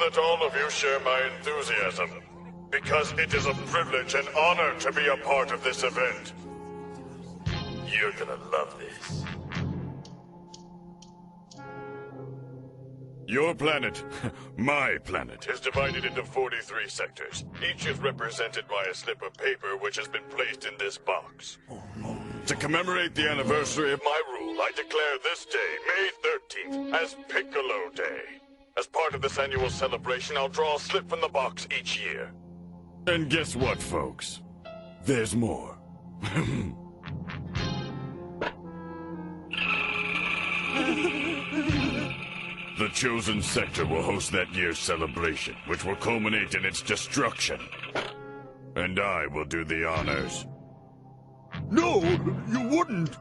that all of you share my enthusiasm, because it is a privilege and honor to be a part of this event. You're gonna love this. Your planet, my planet, is divided into 43 sectors. Each is represented by a slip of paper which has been placed in this box. To commemorate the anniversary of my rule, I declare this day, May 13th, as Piccolo Day. As part of this annual celebration, I'll draw a slip from the box each year. And guess what, folks? There's more. The chosen sector will host that year's celebration, which will culminate in its destruction. And I will do the honors. No, you wouldn't!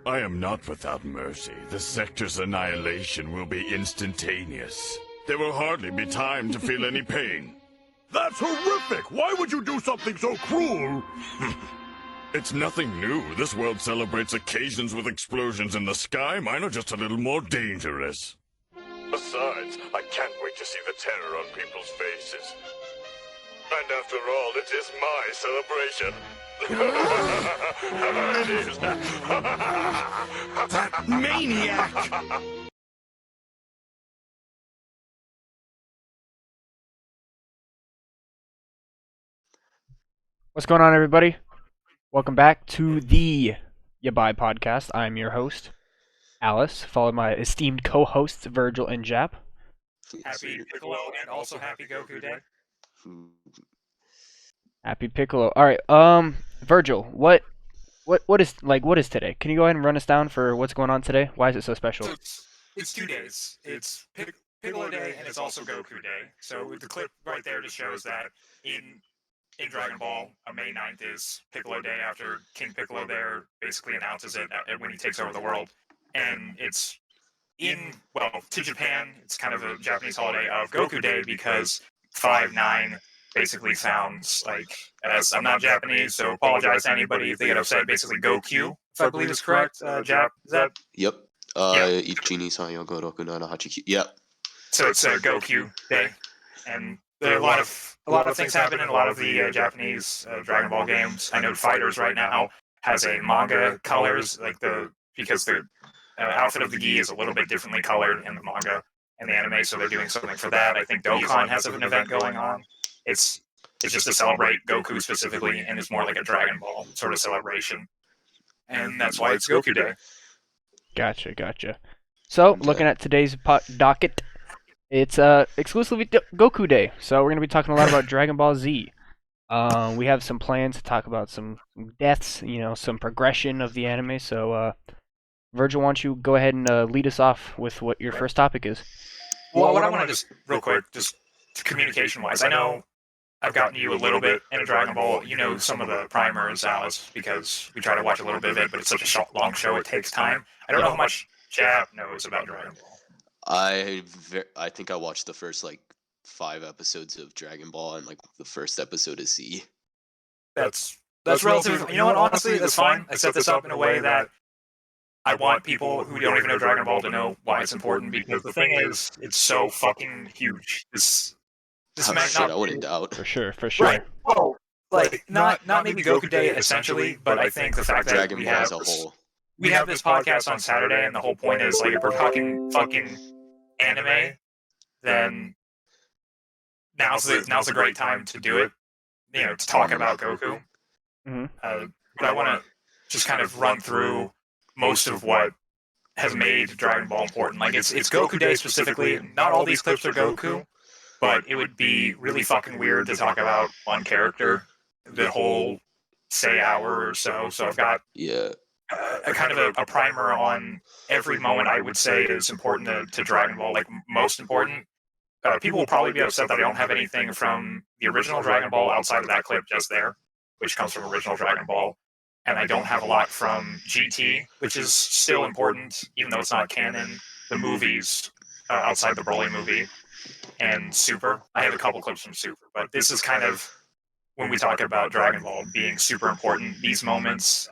I am not without mercy. The sector's annihilation will be instantaneous. There will hardly be time to feel any pain. That's horrific! Why would you do something so cruel? It's nothing new. This world celebrates occasions with explosions in the sky. Mine are just a little more dangerous. Besides, I can't wait to see the terror on people's faces. And after all, it is my celebration. That maniac! What's going on, everybody? Welcome back to the Yabai podcast. I'm your host, Alice, followed by my esteemed co-hosts, Virgil and Jap. Happy Piccolo and also happy Goku Day. Happy Piccolo. All right, Virgil, what is today? Can you go ahead and run us down for what's going on today? Why is it so special? So it's 2 days. It's Piccolo Day and it's also Goku Day. So the clip right there just shows that in Dragon Ball, May 9th is Piccolo Day after King Piccolo there basically announces it when he takes over the world. And it's to Japan, it's kind of a Japanese holiday of Goku Day because 5-9 basically sounds like, as I'm not Japanese, so apologize to anybody if they get upset, basically Goku, if I believe is correct. Jap, is that? Yep. Yeah. Yep. So it's Goku Day. And there are a lot of things happen in a lot of the Japanese Dragon Ball games. I know Fighters right now has a manga colors, because the outfit of the gi is a little bit differently colored in the manga and the anime, so they're doing something for that. I think Dokkan has an event going on. It's just to celebrate Goku specifically, and it's more like a Dragon Ball sort of celebration. And that's why it's Goku Day. Gotcha. So, looking at today's docket, it's exclusively Goku Day. So we're gonna be talking a lot about Dragon Ball Z. We have some plans to talk about some deaths, some progression of the anime. So, Virgil, why don't you go ahead and lead us off with what your first topic is? Well, what I want to just real quick, just communication-wise, I know I've gotten you a little bit into Dragon Ball. You know some of the primers, Alice, because we try to watch a little bit of it, but it's such a long show, it takes time. I don't know how much Jap knows about Dragon Ball. I think I watched the first 5 episodes of Dragon Ball, and the first episode is Z. That's relative. You know what? Honestly, that's fine. I set this up in a way that I want people who don't even know Dragon Ball to know why it's important, because the thing is, it's so fucking huge. This I wouldn't doubt. For sure. Right. Well, not maybe Goku Day essentially, but I think the fact that Dragon Ball as a whole. We have this podcast on Saturday, and the whole point is, if we're talking fucking anime, then now's a great time to do it, to talk about Goku. Mm-hmm. But I want to just kind of run through most of what has made Dragon Ball important. It's Goku Day specifically. Not all these clips are Goku, but it would be really fucking weird to talk about one character the whole, say, hour or so. So I've got a kind of a primer on every moment I would say is important to Dragon Ball, most important. People will probably be upset that I don't have anything from the original Dragon Ball outside of that clip just there, which comes from original Dragon Ball. And I don't have a lot from GT, which is still important, even though it's not canon. The movies, outside the Broly movie, and Super. I have a couple clips from Super, but this is kind of, when we talk about Dragon Ball being super important, these moments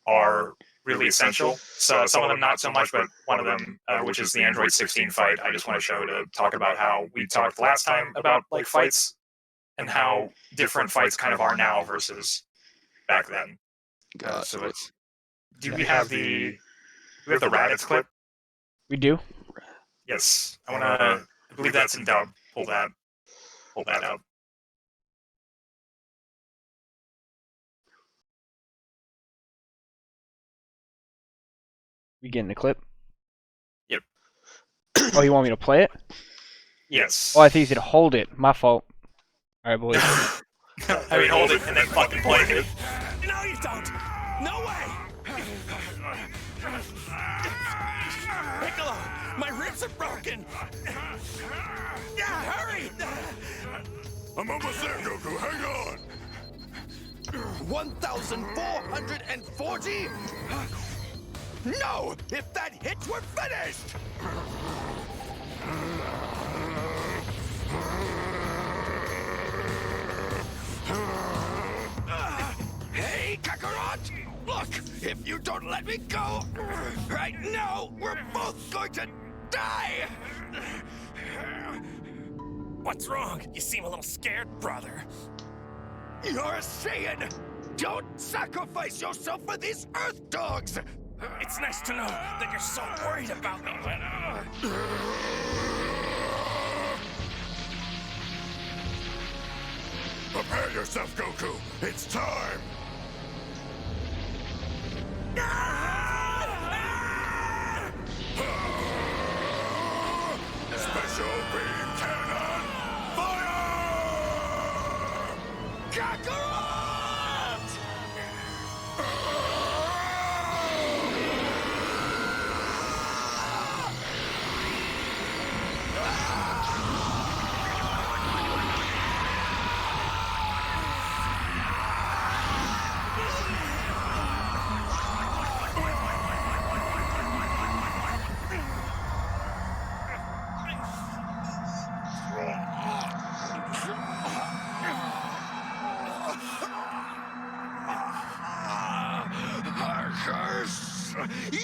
are really essential. So some of them not so much, but one of them, which is the Android 16 fight, I just want to show to talk about how we talked last time about like fights and how different fights kind of are now versus back then. So it's. Do we have the rabbits clip? We do. Yes. I believe that's in dub. Pull that up. We getting the clip? Yep. Oh, you want me to play it? Yes. Oh, I think you said hold it. My fault. All right, boys. I mean, hold it and then fucking play it. No, you don't. No way. Piccolo, my ribs are broken. Yeah, hurry. I'm almost there, Goku. Hang on. 1,440? No! If that hits, we're finished! Hey, Kakarot! Look, if you don't let me go right now, we're both going to die! What's wrong? You seem a little scared, brother. You're a Saiyan! Don't sacrifice yourself for these Earth dogs! It's nice to know that you're so worried about me, but... Prepare yourself, Goku. It's time. Special beam cannon, fire! Kakarot! Curse you!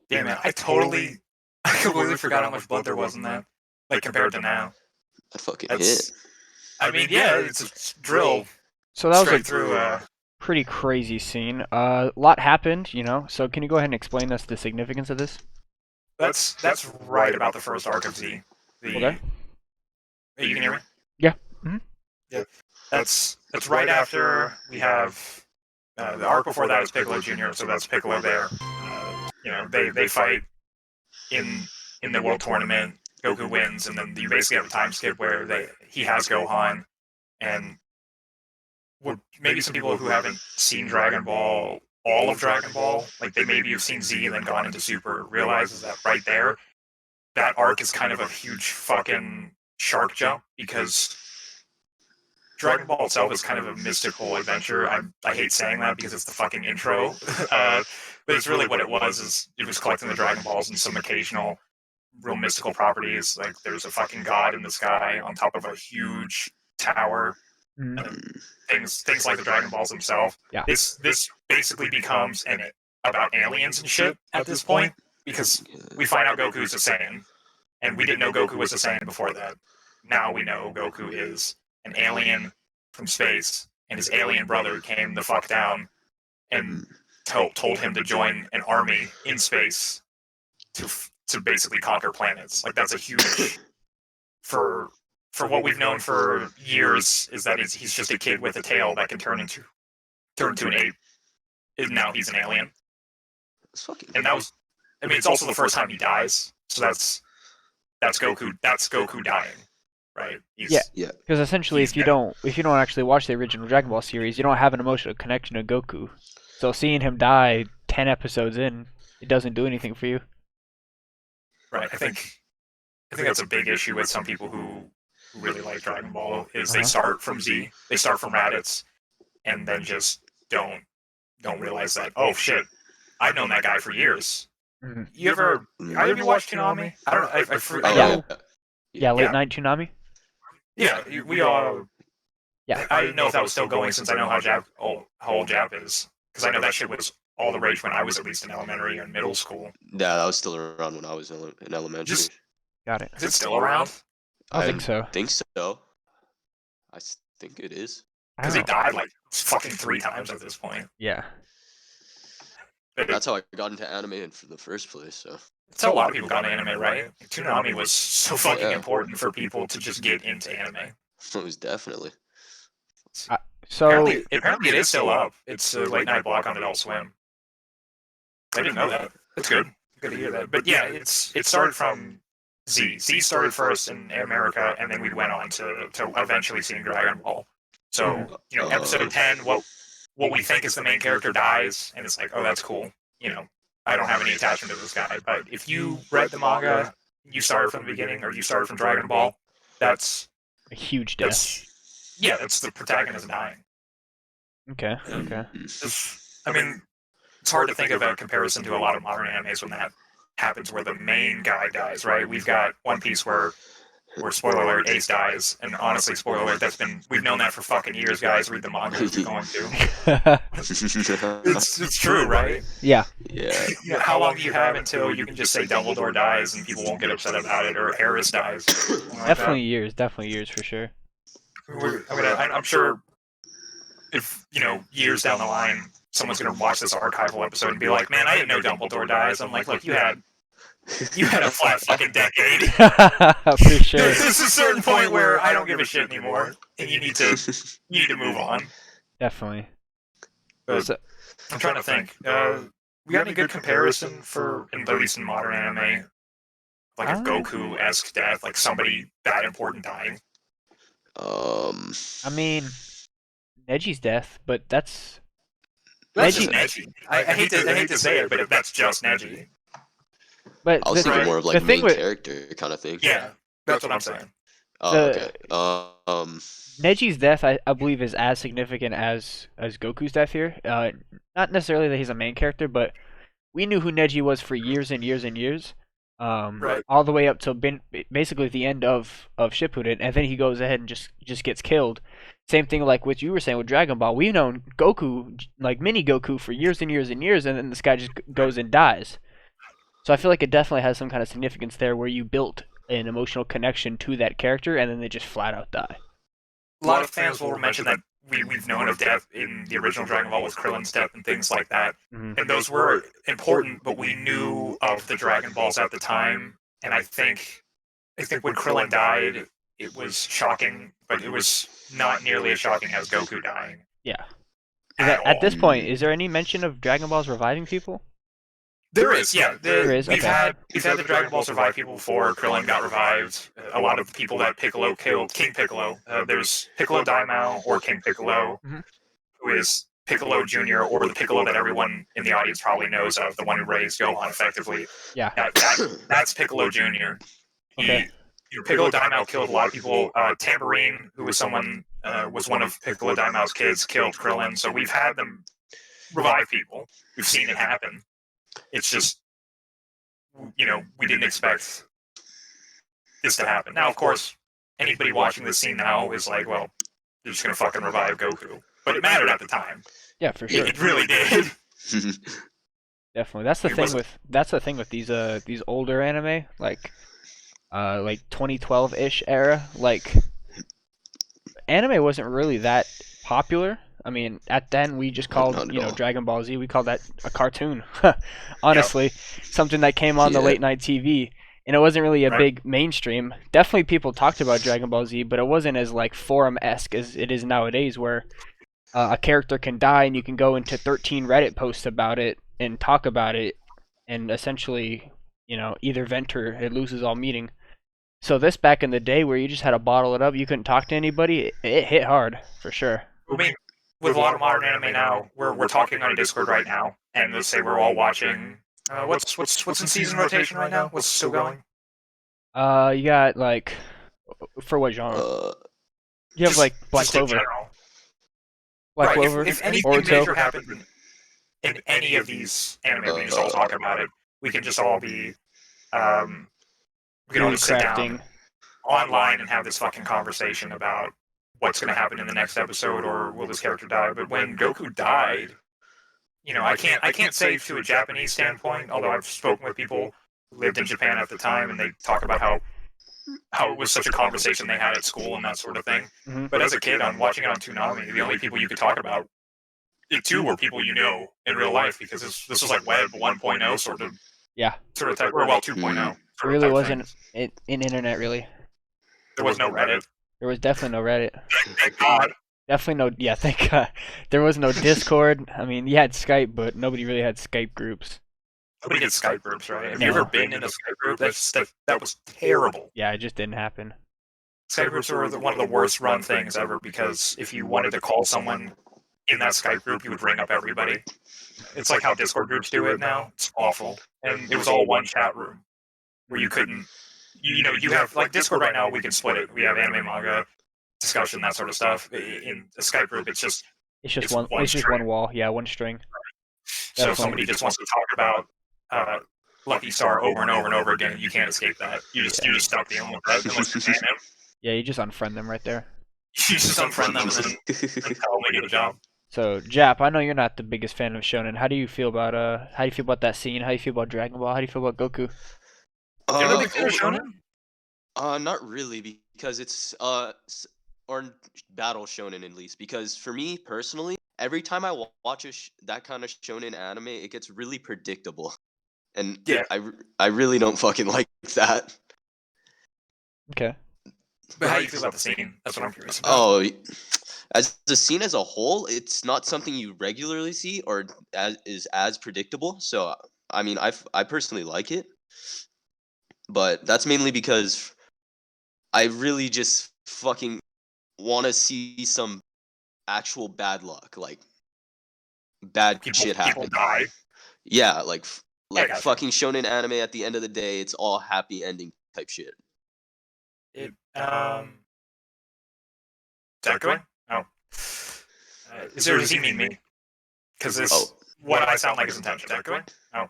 Damn it! I completely forgot how much blood there was in that, like compared to now. That fucking That's- hit. I mean, yeah, it's a drill So that was straight a through. pretty crazy scene. A lot happened, you know. So can you go ahead and explain us the significance of this? That's right about the first arc of Z. Okay. Hey, you can hear me? Yeah. Mhm. Yeah. That's right after we have the arc before that is Piccolo Jr. So that's Piccolo there. They fight in the World Tournament. Goku wins, and then you basically have a time skip where he has Gohan, and maybe some people who haven't seen Dragon Ball, all of Dragon Ball, like they maybe have seen Z and then gone into Super, realizes that right there, that arc is kind of a huge fucking shark jump because Dragon Ball itself is kind of a mystical adventure. I hate saying that because it's the fucking intro, but it's really what it was. Is it was collecting the Dragon Balls and some occasional real mystical properties. Like there's a fucking god in the sky on top of a huge tower. Mhm. Things like the Dragon Balls themselves. Yeah. This basically becomes about aliens and shit at this point because we find out Goku's a Saiyan, and we didn't know Goku was a Saiyan before that. Now we know Goku is an alien from space, and his alien brother came the fuck down and told him to join an army in space to basically conquer planets. Like that's a huge for what we've known for years is that he's just a kid with a tail that can turn into an ape. And now he's an alien, It's fucking. and that was. I mean, it's also the first time he dies, so that's Goku. That's Goku dying, right? Yeah. Yeah. Because essentially, He's if you don't actually watch the original Dragon Ball series, you don't have an emotional connection to Goku. So seeing him die 10 episodes in, it doesn't do anything for you. Right. I think that's a big issue with some people who really like Dragon Ball is they start from Z, they start from Raditz, and then just don't realize that, oh shit, I've known that guy for years. Mhm. You ever either of you watched Toonami? I don't I Oh, know. Yeah, late Yeah. night Toonami. Yeah, we all. Yeah. I didn't know if that was still going since I know how old Jap is, because I know that shit was all the rage when I was at least in elementary and middle school. Yeah, that was still around when I was in elementary. Just- Got it. Is it still around? I don't think so. Think so. Think it is. Because he died like fucking 3 times at this point. Yeah. That's how I got into anime in the first place. So That's how a lot of people got into anime, right? Toonami was so fucking Yeah. important for people to just get into anime. it was definitely. So Apparently it is still up. It's a late night block on Adult Swim. I didn't know that. That's good. Good to hear that. But yeah, it started from Z. Z started first in America, and then we went on to eventually seeing Dragon Ball. So, episode 10, what we think is the main character dies, and it's like, oh, that's cool. I don't have any attachment to this guy. But if you read the manga, you started from the beginning, or you started from Dragon Ball, that's a huge death. that's the protagonist dying. Okay. Okay. I mean, it's hard to think of a comparison to a lot of modern animes when that happens, where the main guy dies, right? We've got One Piece where spoiler alert, Ace dies, and honestly, spoiler alert, we've known that for fucking years, guys. Read the manga if you're going to. It's true, right? Yeah. Yeah. How long do you have until you can just say Dumbledore dies and people won't get upset about it, or Eris dies? Definitely years for sure. I'm sure if, years down the line, someone's going to watch this archival episode and be like, man, I didn't know Dumbledore dies. I'm like, look, you had a flat fucking decade. For sure. There's a certain point where I don't give a shit anymore, and you need to move on. Definitely. So, I'm trying to think. We got any good comparison for, at least in modern anime, like a Goku-esque death, like somebody that important dying? I mean, Neji's death, but that's just Neji. I hate to say it, but that's just Neji. But I was thinking more of like main character kind of thing. Yeah, that's what I'm saying. Oh, okay. Neji's death, I believe, is as significant as Goku's death here. Not necessarily that he's a main character, but we knew who Neji was for years and years and years. Right. All the way up till basically the end of Shippuden, and then he goes ahead and just gets killed. Same thing like what you were saying with Dragon Ball. We've known Goku, like mini Goku, for years and years and years, and then this guy just goes and dies. So I feel like it definitely has some kind of significance there where you built an emotional connection to that character, and then they just flat out die. A lot of fans will mention that we've known of death in the original Dragon Ball with Krillin's death and things like that. Mm-hmm. And those were important, but we knew of the Dragon Balls at the time. And I think when Krillin died, it was shocking, but it was not nearly as shocking as Goku dying. Yeah. At this point, is there any mention of Dragon Balls reviving people? There is, yeah. There is. We've had the Dragon Ball survive people before. Krillin got revived. A lot of the people that Piccolo killed, King Piccolo. There's Piccolo Daimao or King Piccolo, who is Piccolo Jr. or the Piccolo that everyone in the audience probably knows of, the one who raised Gohan effectively. Yeah. That's Piccolo Jr. Okay. Piccolo Daimao killed a lot of people. Tambourine, who was was one of Piccolo Daimao's kids, killed Krillin. So we've had them revive people. We've seen it happen. It's just, we didn't expect this to happen. Now, of course, anybody watching this scene now is like, well, they're just going to fucking revive Goku. But it mattered at the time. Yeah, for sure. It really did. Definitely. That's the thing with these older anime, like 2012-ish era. Like, anime wasn't really that popular. I mean, at then we just called Dragon Ball Z. We called that a cartoon. Honestly, something that came on the late night TV, and it wasn't really a big mainstream. Definitely, people talked about Dragon Ball Z, but it wasn't as like forum-esque as it is nowadays, where a character can die and you can go into 13 Reddit posts about it and talk about it, and essentially, either vent or it loses all meaning. So this back in the day, where you just had to bottle it up, you couldn't talk to anybody. It hit hard for sure. I mean, with a lot of modern anime now, we're talking on a Discord right now, and let's say we're all watching What's in season rotation right now? What's still going? You got like, for what genre? Uh, You have like Black just in Clover. general. Black Right. Clover. If anything Boruto. major happens in any of these anime, we can just all talk about it. We can just all be, we can all just sit down online and have this fucking conversation about what's going to happen in the next episode, or will this character die? But when Goku died, you know, I can't say to a Japanese standpoint, although I've spoken with people who lived in Japan at the time, and they talk about how it was such a conversation they had at school and that sort of thing. Mhm. But as a kid, on watching it on Toonami, the only people you could talk about it too were people you know in real life, because this was like Web 1.0 sort of type, or well 2.0. It really wasn't in internet, really. There was no Reddit. There was definitely no Reddit. Thank God. Definitely no. Yeah, thank God. There was no Discord. I mean, you had Skype, but nobody really had Skype groups. Nobody did Skype groups, right? Have No. you ever been in a Skype group? That was terrible. Yeah, it just didn't happen. Skype groups were one of the worst run things ever, because if you wanted to call someone in that Skype group, you would ring up everybody. It's like how Discord groups do it now. It's awful. And it was all one chat room where you couldn't, you know, you have, like Discord right now, we can split it. We have anime, manga, discussion, that sort of stuff. In a Skype group, it's just one. It's just one wall. Yeah, one string. So if somebody just wants to talk about Lucky Star over and over and over again, you can't escape that. You just stuck dealing with that unless you're fan him. Yeah, you just unfriend them right there. You just unfriend them and then tell them to get a job. So, Jap, I know you're not the biggest fan of shonen. How do you feel about that scene? How do you feel about Dragon Ball? How do you feel about Goku? Not really, because it's or battle shonen at least. Because for me personally, every time I watch that kind of shonen anime, it gets really predictable, and yeah, I really don't fucking like that. Okay. But how do you feel about the scene? That's what I'm curious about. Oh, as the scene as a whole, it's not something you regularly see or is as predictable. So, I mean, I personally like it, but that's mainly because I really just fucking want to see some actual bad luck, like bad shit happen. People die. Yeah, like fucking shonen anime. At the end of the day, it's all happy ending type shit. Is that going? Oh. Does he mean me? Because what I sound like is intentional. Is that going? Oh.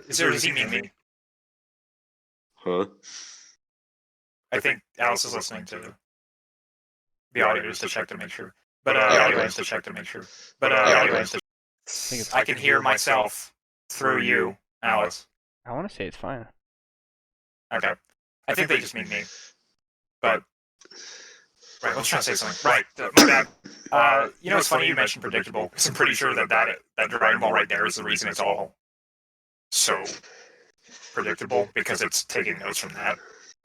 Does he mean me? Huh? I think Alice is listening to the audio just to check to make sure. But anyways, to check to make sure. But anyways, I can hear myself through you, Alice. I want to say it's fine. Okay. I think they just mean me. But right, let's try to say something. Right, my bad. You know, it's funny you mentioned predictable, because I'm pretty sure that Dragon Ball right there is the reason it's all so predictable, because it's taking notes from that.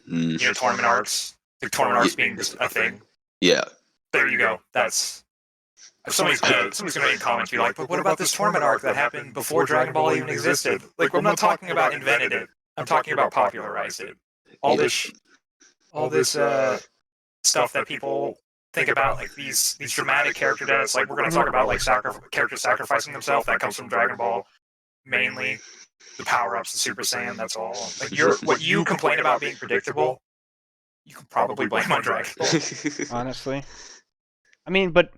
You know, tournament arcs. The tournament arcs being just a thing. Yeah. There you go. That's. If somebody's gonna make comments, be like, but what about this tournament arc that happened before Dragon Ball even existed? Like, I'm not talking about invented it. I'm talking about popularized it. All this stuff that people think about, like these dramatic character deaths. Like, we're gonna talk about like characters sacrificing themselves. That comes from Dragon Ball, mainly. The power-ups, the Super Saiyan. That's all. Like, what you complain about being predictable, you can probably blame on Dragon Ball. Honestly, I mean, but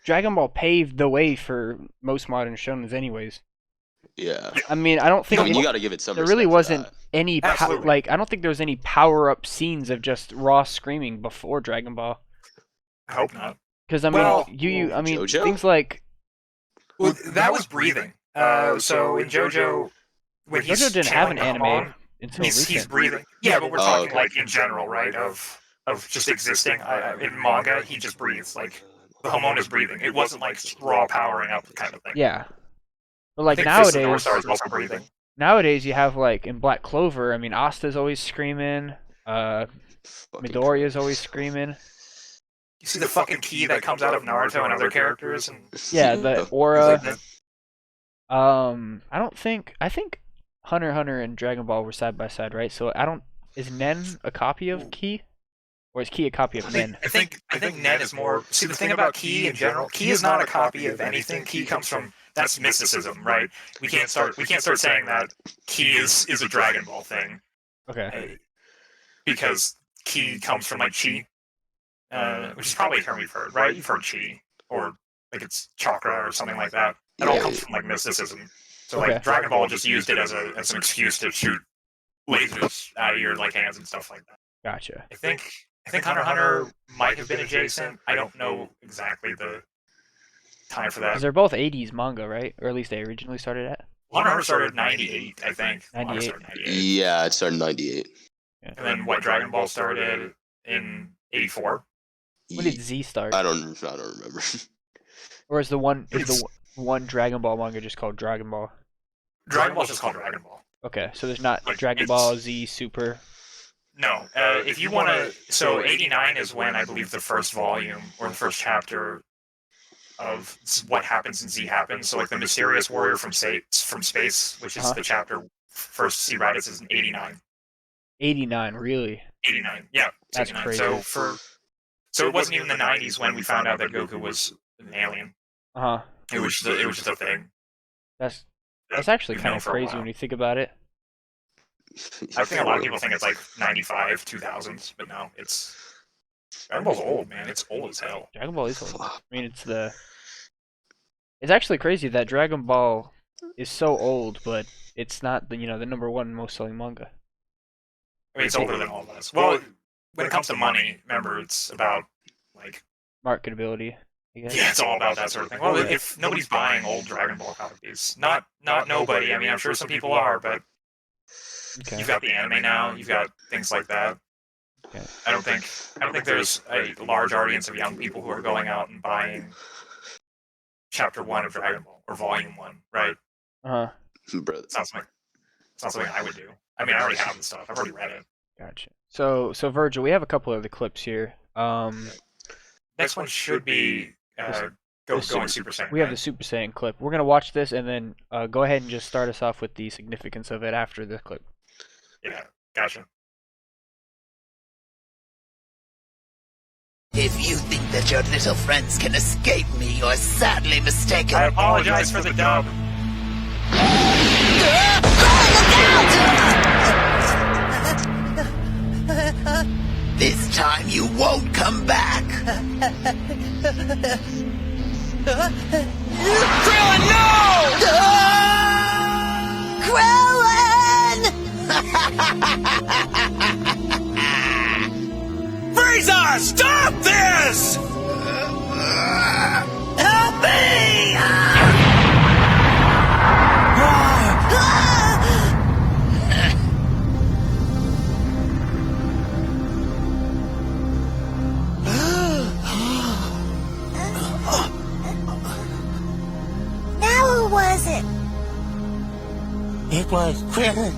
Dragon Ball paved the way for most modern shonens, anyways. Yeah. I mean, I don't think you got to give it some. There really wasn't that. any I don't think there was any power-up scenes of just raw screaming before Dragon Ball. I hope not. Because I mean, JoJo? things like that was breathing. So in JoJo, when JoJo didn't have an anime until he's breathing. Yeah, but we're talking like in general, right? Of just existing. In manga, he just breathes. Like the Hamon is breathing. It wasn't like raw powering up kind of thing. Yeah. But like nowadays you have like in Black Clover. I mean, Asta's always screaming. Midoriya's always screaming. You see the fucking key that comes out of Naruto and other characters, and yeah, the aura. I think Hunter x Hunter and Dragon Ball were side by side, right? So is Nen a copy of Ki? Or is Ki a copy of Nen? I think Nen is more. See, the thing about Ki in general, Ki is not a copy of anything. Ki comes from that's mysticism, right? We can't start saying that ki is a Dragon Ball thing. Okay. Because ki comes from like chi, which is probably a term you've heard, right? You've heard chi, or like it's chakra or something like that. It all comes from like mysticism. So like Dragon Ball just used it as an excuse to shoot lasers out of your like hands and stuff like that. Gotcha. I think Hunter x Hunter might have been adjacent. I don't know exactly the time for that. Because they're both 80s manga, right? Or at least they originally started at. Hunter x Hunter started in 98, I think. 98. Yeah, it started in 98. Yeah. And then what Dragon Ball started in 84. When did Z start? I don't remember. Or is the one Dragon Ball manga just called Dragon Ball? Dragon Ball is just called Dragon Ball. Okay, so there's not Like, Dragon Ball Z Super. No, if you want to, so 89 is when I believe the first volume or the first chapter of what happens in Z happens. So like the mysterious warrior from space, which is the chapter first C Raditz is in 89. 89, really? 89, yeah. That's 89. crazy. So it wasn't even the 90s when we found out that Goku was an alien. Uh huh. It was just a thing. That's actually we've kind known of for a crazy while. when you think about it. I think a lot of people think it's like 95, 2000s, but no, it's Dragon Ball's old, man. It's old as hell. Dragon Ball is old. I mean, it's actually crazy that Dragon Ball is so old, but it's not the the number one most selling manga. I mean, it's older than all of us. Well, when it comes to money, remember, it's about like Marketability, I guess. yeah, it's all about that sort of thing. Well, if nobody's buying old Dragon Ball copies, not nobody. I mean, I'm sure some people are, but Okay. you've got the anime now. You've got things like that. Okay. I don't think there's a large audience of young people who are going out and buying Chapter 1 of Dragon Ball or Volume 1, right? Uh huh. Bro, It's not something I would do. I mean, I already have the stuff. I've already read it. Gotcha. So Virgil, we have a couple of the clips here. Next one should be going Super Saiyan. We have the right? Super Saiyan clip. We're gonna watch this and then go ahead and just start us off with the significance of it after the clip. Yeah, gotcha. If you think that your little friends can escape me, you're sadly mistaken. I apologize for the dub. This time you won't come back. Krillin, no! Krillin! Frieza, stop this! Help me! Now who was it? It was Krillin.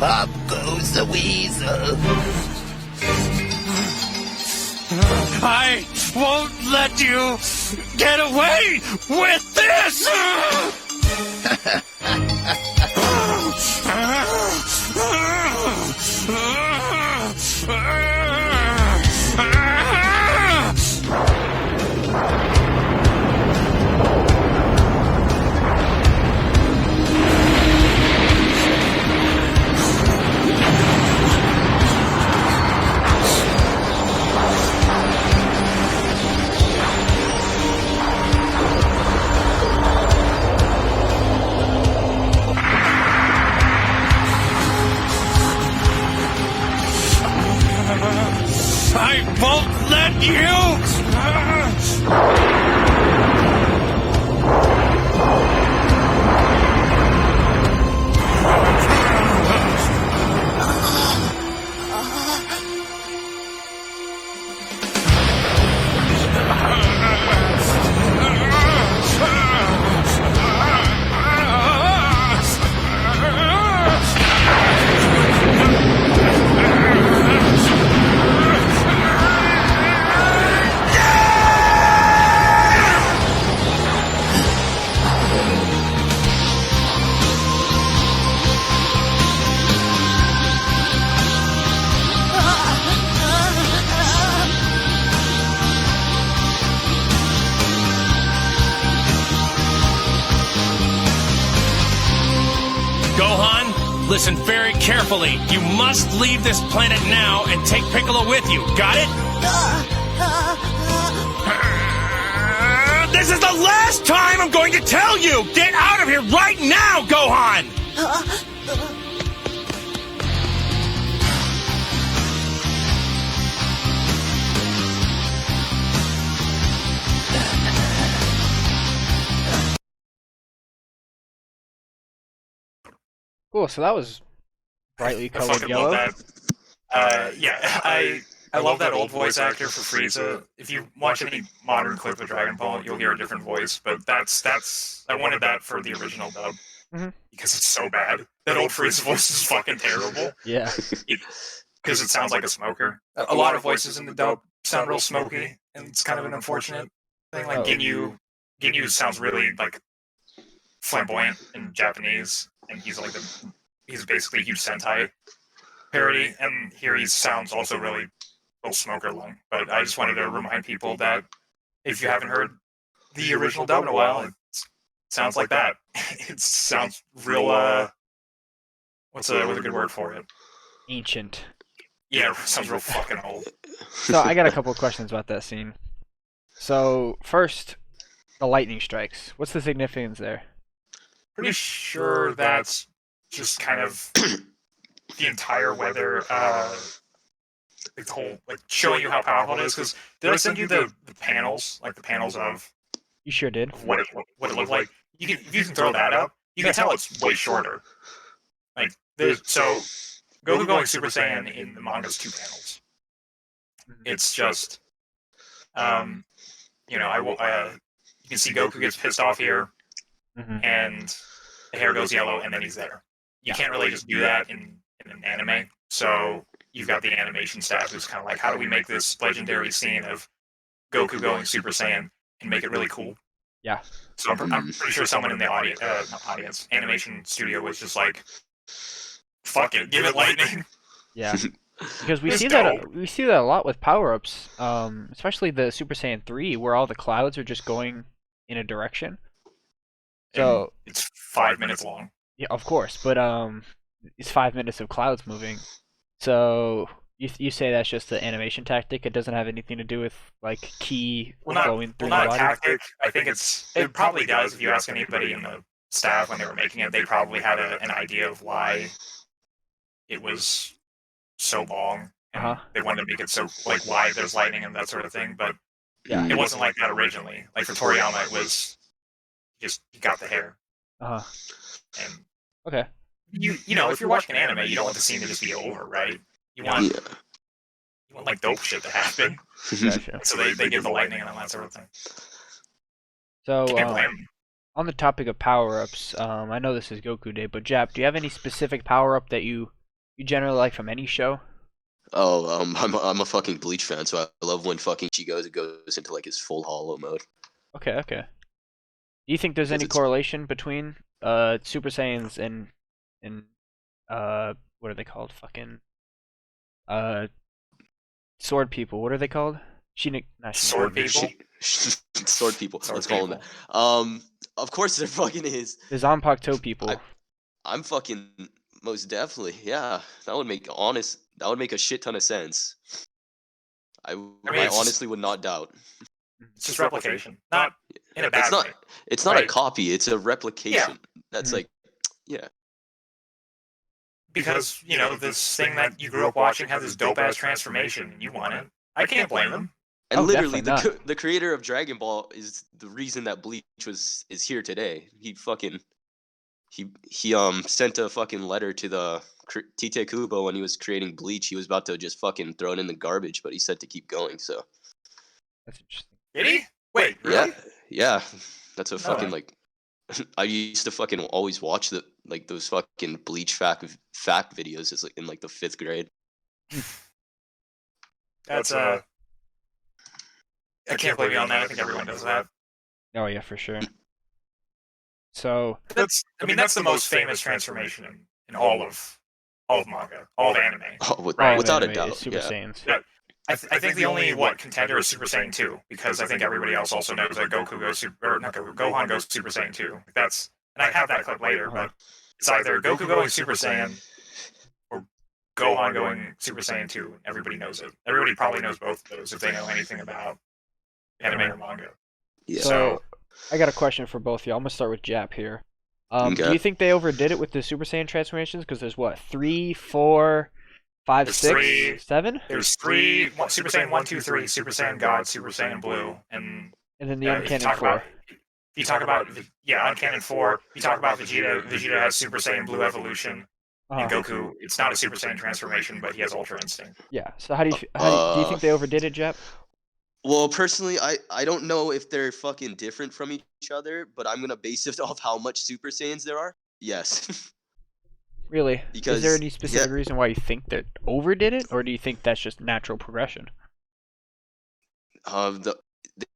Up goes the weasel. I won't let you get away with this! I won't let you! Listen very carefully. You must leave this planet now and take Piccolo with you. Got it? This is the last time I'm going to tell you! Get out of here right now, Gohan! Cool. So that was brightly I colored fucking yellow. love that. Yeah, I love that old voice actor for Frieza. If you watch any modern clip of Dragon Ball, you'll hear a different voice. But that's I wanted that for the original dub because it's so bad. That old Frieza voice is fucking terrible. Yeah. Because it sounds like a smoker. A lot of voices in the dub sound real smoky, and it's kind of an unfortunate thing. Like Ginyu sounds really like flamboyant in Japanese, and he's basically a huge Sentai parody, and here he sounds also really little smoker lung. But I just wanted to remind people that if you haven't heard the original dub in a while, it sounds like that. It sounds real. What's a good word for it? Ancient. Yeah, it sounds real fucking old. So I got a couple of questions about that scene. So first, the lightning strikes. What's the significance there? Pretty sure that's just kind of the entire weather, the whole, like, showing you how powerful it is. Because did I send you the panels, like the panels of You sure did. what it looked like? If you can throw that up, you can tell it's way shorter. Like, so Goku going Super Saiyan in the manga's 2 panels. It's just, you can see Goku gets pissed off here, and the hair goes yellow, and then he's there. You can't really just do that in an anime. So you've got the animation staff who's kind of like, how do we make this legendary scene of Goku going Super Saiyan and make it really cool? Yeah. So I'm pretty sure someone in the animation studio was just like, fuck it, give it lightning. Yeah. Because we It's see dope. that a lot with power-ups, especially the Super Saiyan 3, where all the clouds are just going in a direction. So It's 5 minutes long. yeah, of course, but it's 5 minutes of clouds moving. So you say that's just the animation tactic? It doesn't have anything to do with like ki flowing through not the a body? tactic. I think it probably does. If you ask anybody in the staff when they were making it, they probably had an idea of why it was so long. And they wanted to make it so, like, why there's lightning and that sort of thing. But Yeah. it wasn't like that originally. Like for Toriyama, it was just he got the hair. Uh-huh. And Okay. you know, if you're watching an anime, you don't want the scene to just be over, right? You want like dope shit to happen. Gotcha. So they give the lightning and all that sort of thing. So Can't blame 'em. on the topic of power-ups, I know this is Goku Day, but Jap, do you have any specific power-up that you generally like from any show? Oh, I'm a fucking Bleach fan, so I love when fucking Chigozu goes into like his full hollow mode. Okay. Do you think there's any It's- correlation between Super Saiyans and what are they called? Fucking sword people. What are they called? Not Sword Shinigami. people? Sword people. Sword Let's call them that. Of course there fucking is. The Zanpakuto people. I'm fucking most definitely. Yeah, that would make a shit ton of sense. I it's honestly would not doubt. It's just replication, not in a bad It's not. way. It's not a Right. copy. It's a replication. That's Mhm. like, yeah. Because this thing that you grew up watching has this dope ass transformation, and you want it. I can't blame them. And Oh, literally, definitely the creator of Dragon Ball is the reason that Bleach is here today. He sent a fucking letter to the Tite Kubo when he was creating Bleach. He was about to just fucking throw it in the garbage, but he said to keep going. So That's interesting. Did he? Wait, really? yeah, that's a fucking way. like. I used to fucking always watch those fucking Bleach fact videos. It's like in like the 5th grade. That's I can't blame you on that. I think everyone does that. Oh yeah, for sure. So That's the most famous transformation in all of manga, all of anime. Oh, all without a anime doubt, is Super yeah. Saiyans. Yeah. I think the only contender is Super Saiyan 2, because I think everybody else also knows that Gohan goes Super Saiyan 2. And I have that clip later, but It's either Goku going Super Saiyan or Gohan going Super Saiyan 2. Everybody knows it. Everybody probably knows both of those if they know anything about anime or manga. Yeah. So, I got a question for both of y'all. I'm gonna start with Jap here. Do Okay. you think they overdid it with the Super Saiyan transformations? Because there's what, 3, 4, 5, There's 6, three. 7, There's three Super Saiyan 1, 2, 3, Super Saiyan God, Super Saiyan Blue, and and then the if you uncanon talk 4. about you talk about Uncanon 4. You talk about Vegeta. Vegeta has Super Saiyan Blue evolution, and Uh-huh. Goku. It's not a Super Saiyan transformation, but he has Ultra Instinct. Yeah. So how do you think they overdid it, Jap? Well, personally, I don't know if they're fucking different from each other, but I'm gonna base it off how much Super Saiyans there are. Yes. Really? Is Because there any specific yeah, reason why you think that overdid it, or do you think that's just natural progression?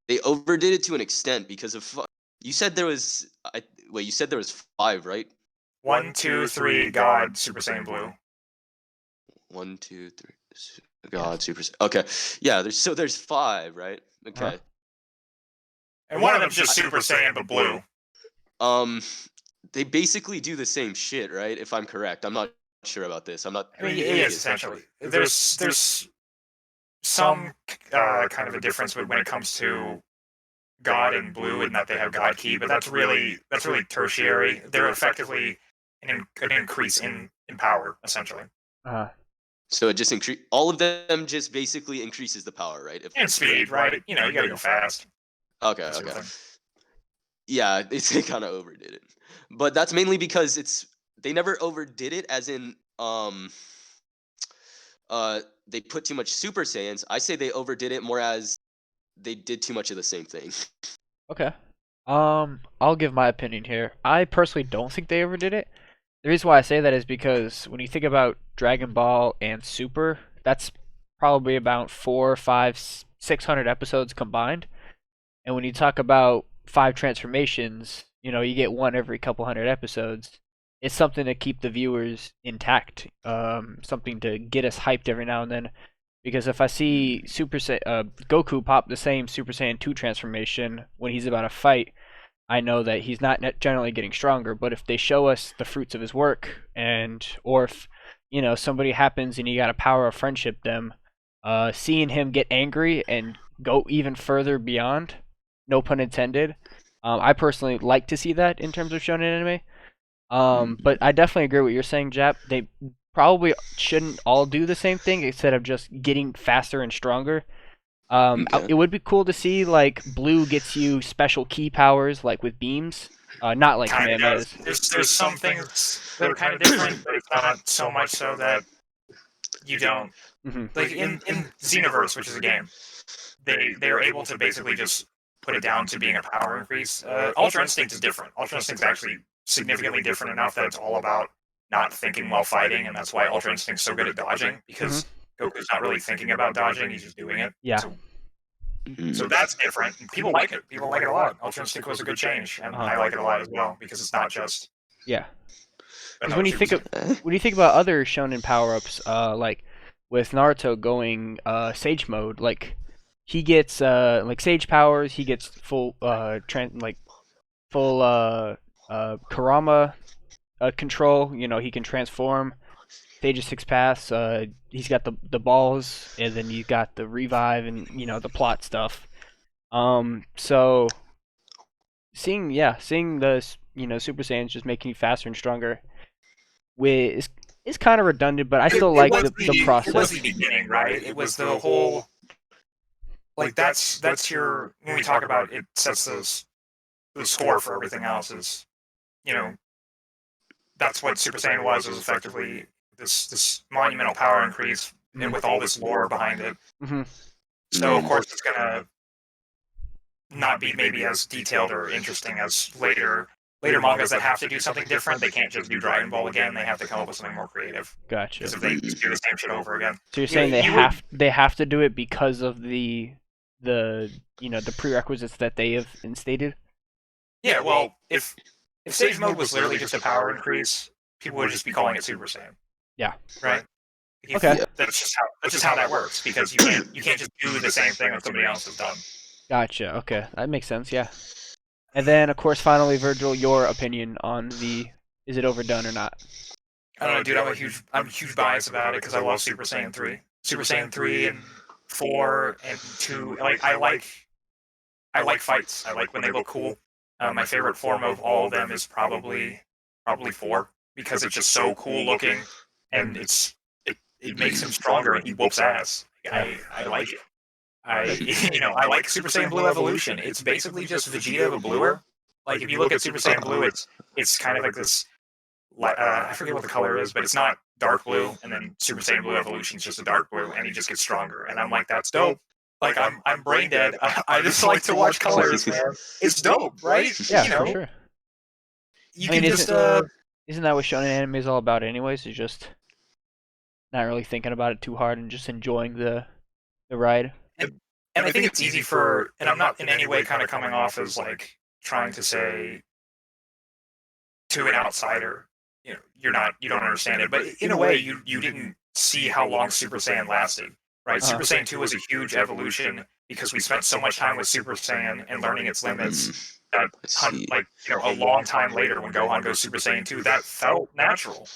they overdid it to an extent because of you said there was wait, you said there was 5, right? 1, 2, 3, God, Super Saiyan Blue. 1, 2, 3. God, Super. Okay, yeah. There's 5, right? Okay. And one of them's just Super Saiyan but blue. They basically do the same shit, right? If I'm correct, I'm not sure about this. I'm not. I mean, yes, essentially. There's some kind of a difference when it comes to God and Blue, in that they have God Ki, but that's really tertiary. They're effectively an increase in power, essentially, Uh, So it just increase. All of them just basically increases the power, right? and speed, right? You know, you gotta go fast. Okay. That sort of Okay. thing. Yeah, they kind of overdid it, but that's mainly because they never overdid it, as in they put too much Super Saiyans. I say they overdid it more as they did too much of the same thing. okay. I'll give my opinion here. I personally don't think they overdid it. The reason why I say that is because when you think about Dragon Ball and Super, that's probably about 4, 5, 600 episodes combined. And when you talk about 5 transformations, you get one every couple hundred episodes. It's something to keep the viewers intact. Something to get us hyped every now and then. Because if I see Goku pop the same Super Saiyan 2 transformation when he's about to fight, I know that he's not generally getting stronger. But if they show us the fruits of his work, or if somebody happens and you got to power of friendship them, seeing him get angry and go even further beyond, no pun intended. I personally like to see that in terms of shonen anime. But I definitely agree with what you're saying, Jap. They probably shouldn't all do the same thing instead of just getting faster and stronger. Okay. It would be cool to see like Blue gets you special key powers like with beams. Not like Kind of Kamehamehas. does. There's some things that are kind of different, but it's not so much so that you don't like in Xenoverse, which is a game. They are able to basically just put it down to being a power increase. Ultra Instinct is different. Ultra Instinct is actually significantly different enough that it's all about not thinking while fighting, and that's why Ultra Instinct's so good at dodging, because Goku's not really thinking about dodging, he's just doing it. Yeah. So that's different. People like it. People like it a lot. Ultra Instinct was a good change, and I like it a lot as well, because it's not just Yeah. Because another when you think about other shonen power-ups, like with Naruto going Sage mode, like he gets like Sage powers, he gets full Kurama control. He can transform. Stage 6 paths. He's got the balls, and then you got the revive, and the plot stuff. So seeing the Super Saiyans just making you faster and stronger, is kind of redundant, but I still like the process. It was the beginning, right? It was the whole, like, that's your, when we talk about it sets the score for everything else is, that's what Super Saiyan was effectively this monumental power increase, and with all this lore behind it. So of course it's gonna not be maybe as detailed or interesting as later mangas that have to do something different. They can't just do Dragon Ball again. They have to come up with something more creative. Gotcha. Because if they just do the same shit over again. So you're saying they have to do it because of the prerequisites that they have instated? Yeah, well, if Sage Mode was literally just a power increase, people would just be calling it Super Saiyan. Yeah. Right? Okay. That's just how that works, because you can't just do the same thing that somebody else has done. Gotcha. Okay, that makes sense. Yeah. And then, of course, finally, Virgil, your opinion on is Is it overdone or not? I don't know, dude. I'm a huge bias about it because I love Super Saiyan 3. Super Saiyan 3 and 4 and 2. Like I like fights. I like when they look cool. My favorite form of all of them is probably 4 because it's just so cool looking, and it makes him stronger and he whoops ass. I like it. I like Super Saiyan Blue Evolution. It's basically just Vegeta but bluer. Like if you look at Super Saiyan Blue, it's kind of like this. I forget what the color is, but it's not dark blue. And then Super Saiyan Blue Evolution is just a dark blue, and he just gets stronger. And I'm like, that's dope. Like I'm brain dead. I just like to watch colors, man. It's dope, right? Yeah, you know, for sure. You I mean, can just Isn't that what shonen anime is all about, anyways? Is just not really thinking about it too hard and just enjoying the ride. and I think it's easy for, and I'm not in any way kind of coming off as like trying to say to an outsider, you don't understand it, but in a way, you didn't see how long Super Saiyan lasted, right? Super Saiyan 2 was a huge evolution because we spent so much time with Super Saiyan and learning its limits that, a long time later when Gohan goes Super Saiyan 2, that felt natural.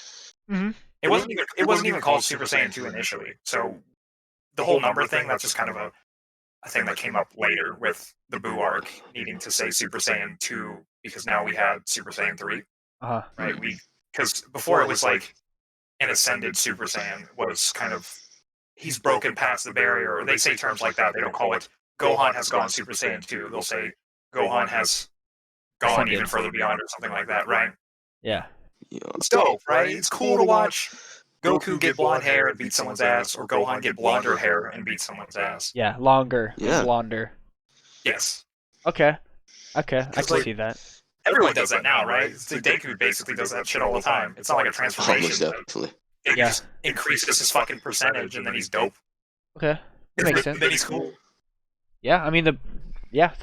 Mm-hmm. It wasn't even called Super Saiyan 2 initially, so the whole number thing, that's just kind of a thing that came up later with the Buu arc needing to say Super Saiyan 2 because now we had Super Saiyan 3, right? Because before it was like an ascended Super Saiyan was kind of, he's broken past the barrier, or they say terms like that. They don't call it Gohan has gone Super Saiyan 2. They'll say Gohan has gone even further beyond or something like that, right? Yeah. It's dope, right? It's cool to watch Goku get blonde hair and beat someone's ass, or Gohan get blonder hair and beat someone's ass. Yeah, longer. Yeah. Blonder. Yes. Okay. I can like, see that. Everyone does that now, right? Deku basically does that shit all the time. It's not like a transformation. Almost definitely. It just increases his fucking percentage, and then he's dope. Okay. That makes sense. Then he's cool. Yeah, I mean the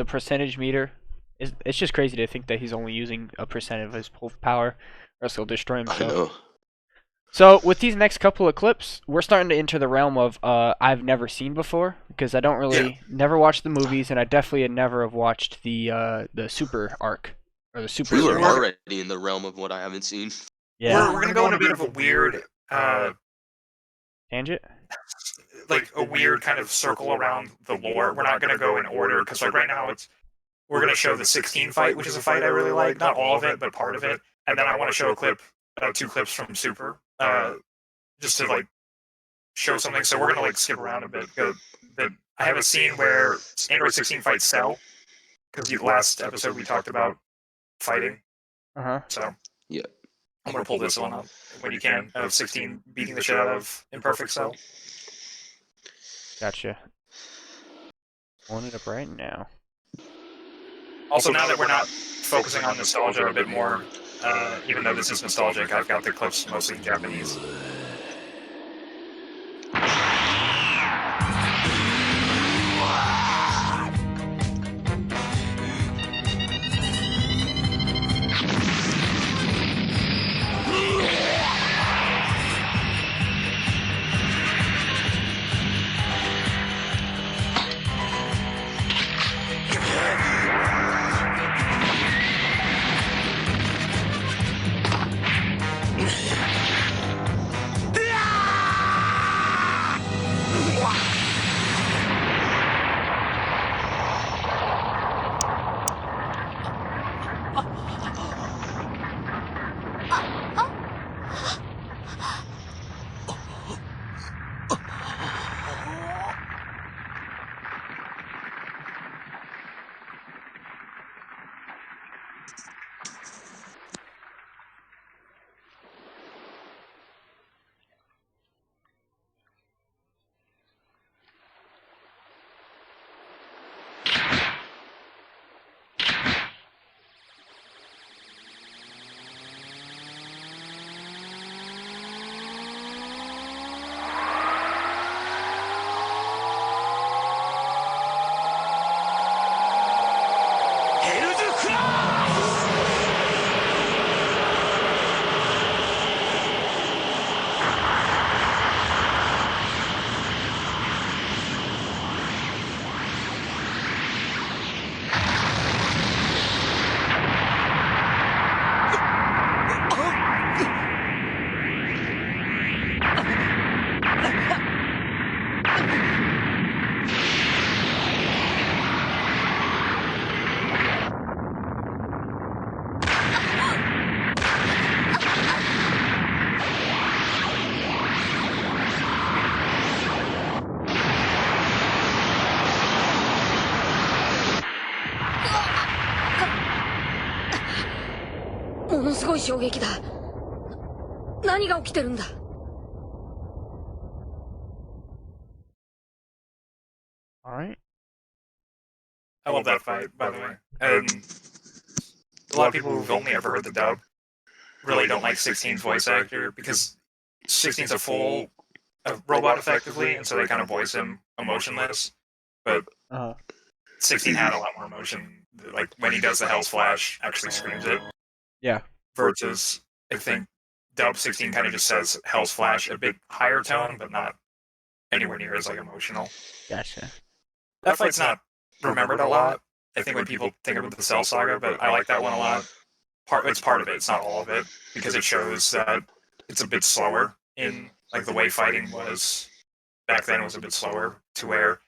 percentage meter it's just crazy to think that he's only using a percent of his power, or else he'll destroy I himself. know. So with these next couple of clips, we're starting to enter the realm of I've never seen before, because I don't really never watched the movies, and I definitely never have watched the Super arc or the Super. We were series. already in the realm of what I haven't seen. Yeah. We're gonna go in a bit of a weird Tangent. like a weird kind of circle around the lore. We're not gonna go in order because like right now we're gonna show the 16 fight, which is a fight I really like, not all of it, but part of it, and then I want to show a clip, 2 clips from Super, just to like show something. So we're gonna like skip around a bit. I have a scene where Android 16 fights Cell, because the last episode we talked about fighting. So Yeah. I'm gonna pull this one up when you can, of 16 beating the shit out of Imperfect Cell. Gotcha. Pulling it up right now. Also, now that we're not focusing on nostalgia a bit more, even though this is nostalgic, I've got the clips mostly in Japanese. のすごい衝撃だ。何が起きてるんだ。 Alright. I love that fight, by the way. And a lot of people who've only ever heard the dub really don't like 16's voice actor because 16's a full robot effectively, and so they kind of voice him emotionless. But 16 had a lot more emotion. Like when he does the Hell's Flash, actually screams it. Yeah. Versus, I think dub 16 kind of just says Hell's Flash a bit higher tone, but not anywhere near as like emotional. Gotcha. That fight's not remembered a lot. I think when people think about the Cell Saga, but I like that one a lot. It's part of it. It's not all of it because it shows that it's a bit slower in like the way fighting was back then was a bit slower to where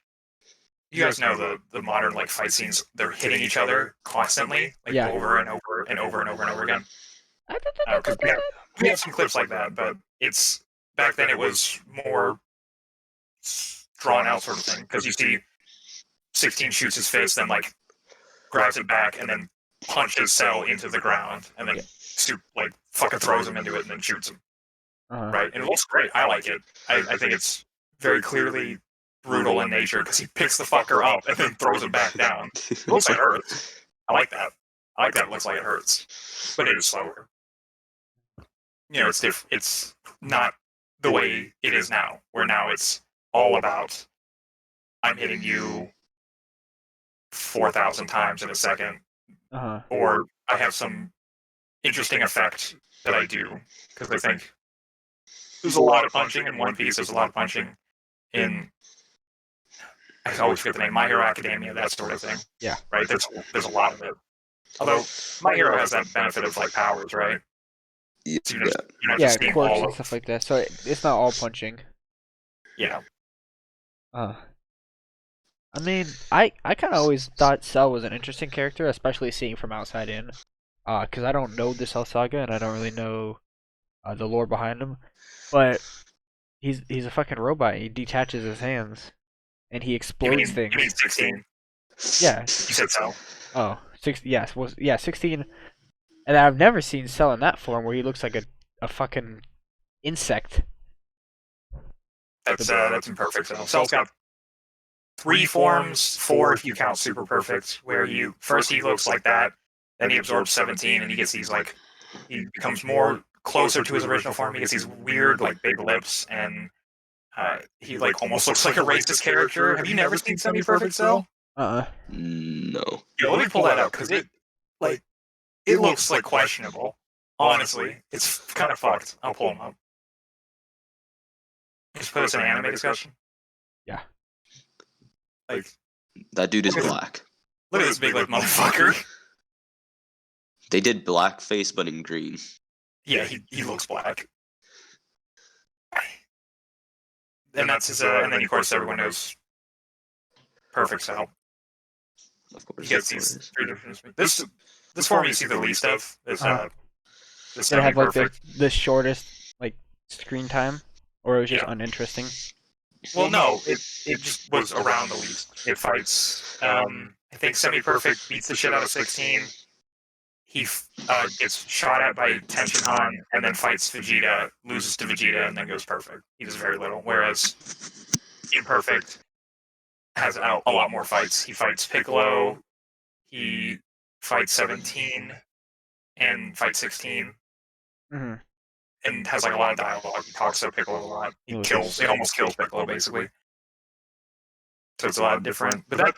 you guys know the modern like fight scenes, they're hitting each other constantly, like over and over and over and over and over again. Because we have some clips like that, but it's back then it was more drawn out sort of thing because you see 16 shoots his face, then like grabs it back and then punches Cell into the ground and then like fucking throws him into it and then shoots him. Right, and it looks great. I like it. I think it's very clearly brutal in nature because he picks the fucker up and then throws him back down. It looks like it hurts. I like that. I like that it looks like it hurts, but it is slower. You know, it's not the way it is now, where now it's all about I'm hitting you 4,000 times in a second, or I have some interesting effect that I do because I think there's a lot of punching in One Piece. There's a lot of punching in I always forget the name, My Hero Academia, that sort of thing. Yeah. Right. There's a lot of it. Although My Hero has that benefit of like powers, right? Yeah. So you're not just seeing quirks all and of stuff like that. So it's not all punching. Yeah. I mean, I kind of always thought Cell was an interesting character, especially seeing from outside in. Because I don't know the Cell Saga and I don't really know the lore behind him. But he's a fucking robot. He detaches his hands and he explodes things. You mean 16? Yeah. You said Cell. Oh, 16. Yes, 16. And I've never seen Cell in that form where he looks like a fucking insect. That's imperfect Cell. Cell's got 3 forms, 4 if you count Super Perfect, where he looks like that, then he absorbs 17 and he gets these like he becomes more closer to his original form. He gets these weird like big lips and he like almost looks like a racist character. Have you never seen Semi Perfect Cell? No. Yeah, let me pull that up because it looks like questionable. Honestly, it's kind of fucked. I'll pull him up. Just put us in an anime discussion. Yeah. Like that dude is black. Look at this big like motherfucker. They did blackface but in green. Yeah, he looks black. And that's his and then of course everyone knows Perfect Cell. Of course. He gets these 3 different this form you see the least of is this Did it have like the shortest like screen time? Or it was just uninteresting? Well, no, it just was around the least. It fights. I think Semi Perfect beats the shit out of 16. He gets shot at by Tenshin Han and then fights Vegeta, loses to Vegeta, and then goes perfect. He does very little. Whereas Imperfect has a lot more fights. He fights Piccolo, he fights 17, and fights 16. Mm-hmm. And has like a lot of dialogue. He talks to Piccolo a lot. He almost kills Piccolo basically. So it's a lot different. But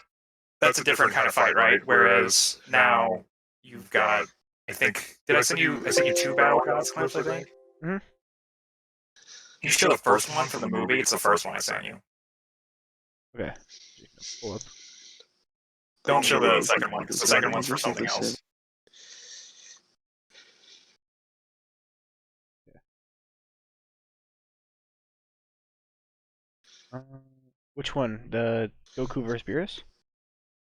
that's a different kind of fight, right? Whereas now you've got I sent you 2 Battle Gods clips, I think. Mm-hmm. You show the first one from the movie, it's the first one I sent you. Okay. Pull up. Don't show the second one, because the second one's for something else. Which one? The Goku vs. Beerus?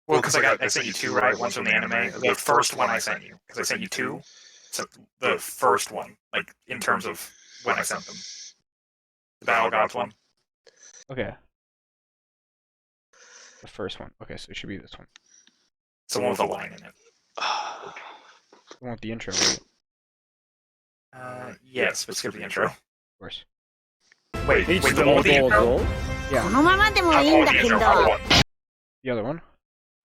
Well, because I sent you 2, right? One's from the anime. The first one I sent you, because I sent you 2. So the first one, like in terms of when I sent them, the Battle Gods one. Okay. The first one. Okay, so it should be this one. It's the one with a line in it. The one with the intro. Right? Yes, but skip the intro. Of course. Wait, the whole intro? こ Yeah. のままでもいいんだけど The other one?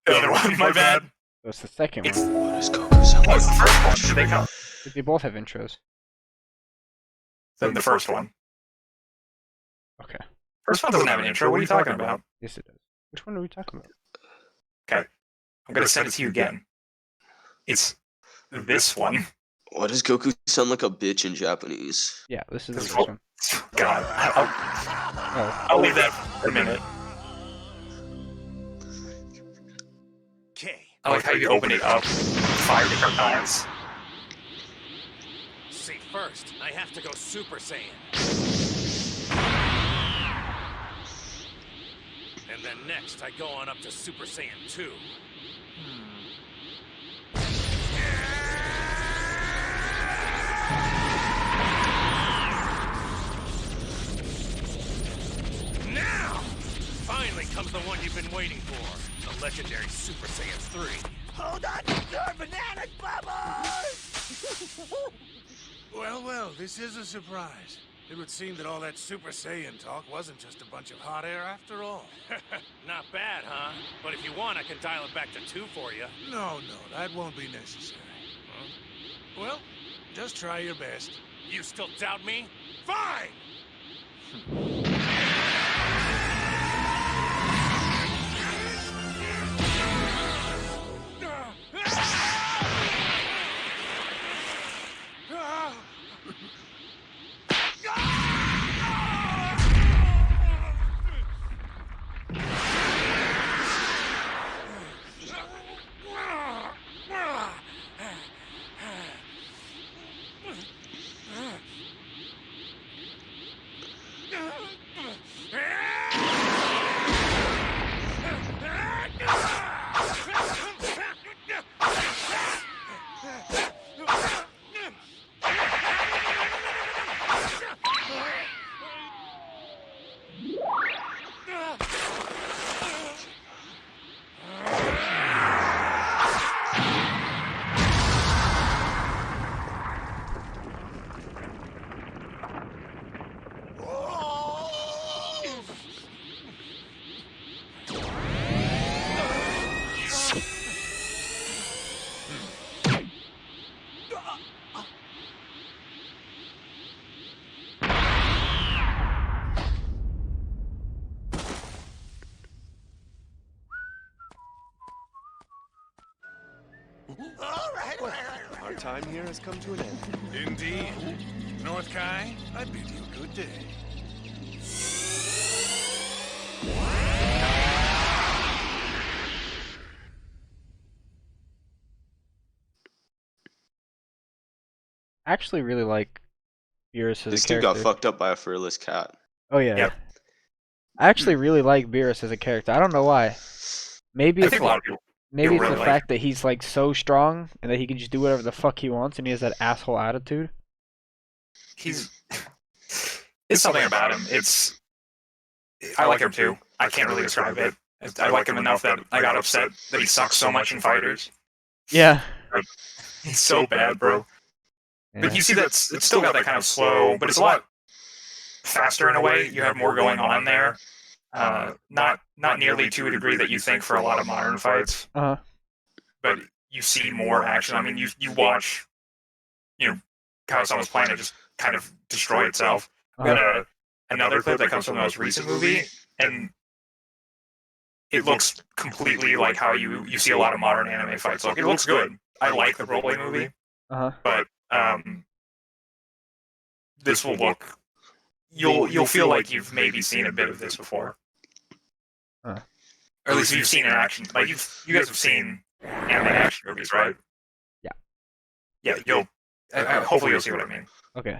The other one, my bad. That's the second It's, one. What is Goku sound what's the like? first one? Should they come? They both have intros. Then the first one. Okay. First one doesn't have an intro. What are you talking about? Yes, it does. Which one are we talking about? Okay. I'm gonna send it to you again. It's this one. Why does Goku sound like a bitch in Japanese? Yeah, this is This this one. one. God. Oh, I'll leave that for a minute. Okay. I like how you open it up 5 different times. See, first, I have to go Super Saiyan. And then next, I go on up to Super Saiyan 2. Now! Finally comes the one you've been waiting for. The legendary Super Saiyan 3. Hold on to your banana bubbles! Well, this is a surprise. It would seem that all that Super Saiyan talk wasn't just a bunch of hot air after all. Not bad, huh? But if you want, I can dial it back to 2 for you. No, that won't be necessary. Huh? Well, just try your best. You still doubt me? Fine! Our time here has come to an end. Indeed. North Kai, I bid you good day. I actually really like Beerus as This a dude character. got fucked up by a furless cat. Oh yeah. Yep. I actually really like Beerus as a character. I don't know why. Maybe I it's think a lot of people. maybe it's really the like fact that he's like so strong and that he can just do whatever the fuck he wants and he has that asshole attitude. He's. It's something about him. I like him too. I can't really describe it. I like him enough that I got upset that he sucks so much in fighters. Yeah. He's so bad, bro. But Yeah. you see it's still got that kind of slow, but it's a lot faster in a way. You have more going on there. Not nearly to a degree that you think for a lot of modern fights, Uh-huh. but you see more action. I mean, you watch, Kawasama's planet just kind of destroy itself. We got another clip that comes from the most recent movie, and it looks completely like how you see a lot of modern anime fights look. It looks good. I like the roleplay movie, Uh-huh. but this will look. You'll feel like you've maybe seen a bit of this before, Huh. or at least you've seen an action. Like you guys have seen anime action movies, right? Yeah. Yeah, you'll. Hopefully, you'll see what I mean. Okay.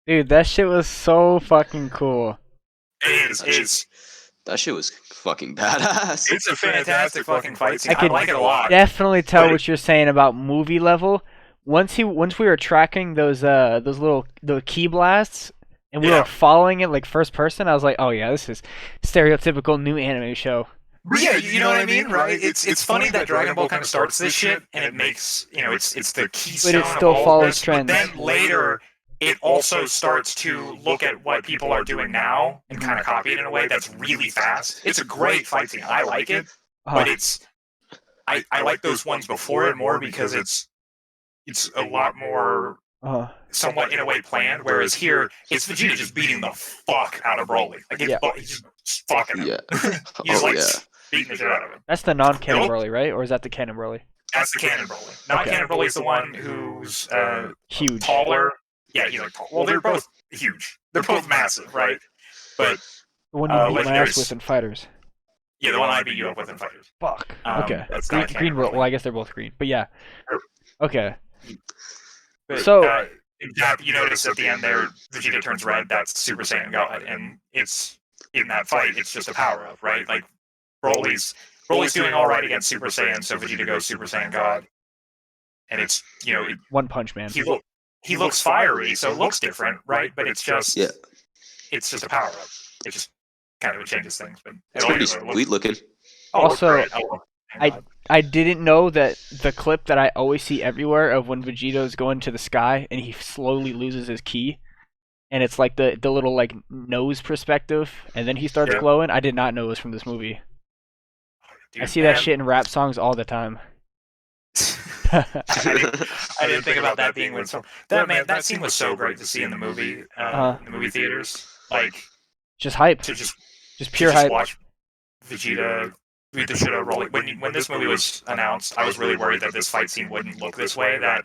Dude, that shit was so fucking cool. It's That shit was fucking badass. it's a fantastic fucking fight scene. I could like it a lot. definitely tell But what you're saying about movie level. Once we were tracking those little the key blasts and we Yeah. were following it like first person, I was like, oh yeah, this is stereotypical new anime show. But yeah, you know what I mean, right? It's funny that Dragon Ball kind of starts this shit, and it makes it's the keystone. still of all follows this, trends. But then later, it also starts to look at what people are doing now and kind of copy it in a way that's really fast. It's a great fight scene. I like it, but I like those ones before it more because it's a lot more somewhat in a way planned. Whereas here, it's Vegeta just beating the fuck out of Broly. Like he's just fucking him. Yeah. He's Oh, yeah. beating the shit out of him. That's the non-canon Broly, right? Or is that the canon Broly? That's the canon Broly. Non-canon Broly's the one who's Huge. taller. Yeah, he's like tall. Well, they're both huge. They're both massive, right? But The one you beat my ass Legendary's- with in Fighters. yeah, the one I beat you up with in Fighters. Fuck. Um, Okay. that's Green, not canon green. Broly. Well, I guess they're both green, but yeah. Okay. But, So- you notice at the end there, Vegeta turns red. That's Super Saiyan God, and it's in that fight. It's just a power up, right? Like Broly's doing all right against Super Saiyan, so Vegeta goes Super Saiyan God, and it's One Punch Man. he looks fiery, so it looks different, right? But it's just Yeah. it's just a power up. It just kind of changes things. But It's pretty sweet looking. Also, I didn't know that the clip that I always see everywhere of when Vegeto's going to the sky and he slowly loses his ki, and it's like the little like nose perspective, and then he starts glowing. I did not know it was from this movie. I see that shit in rap songs all the time. I didn't think about that being with some. That scene was so great to see in the movie, in the movie theaters. Like Just hype. to just Pure to just hype. watch Vegeta beat the shit out of Broly. When this movie was announced, I was really worried that this fight scene wouldn't look this way. That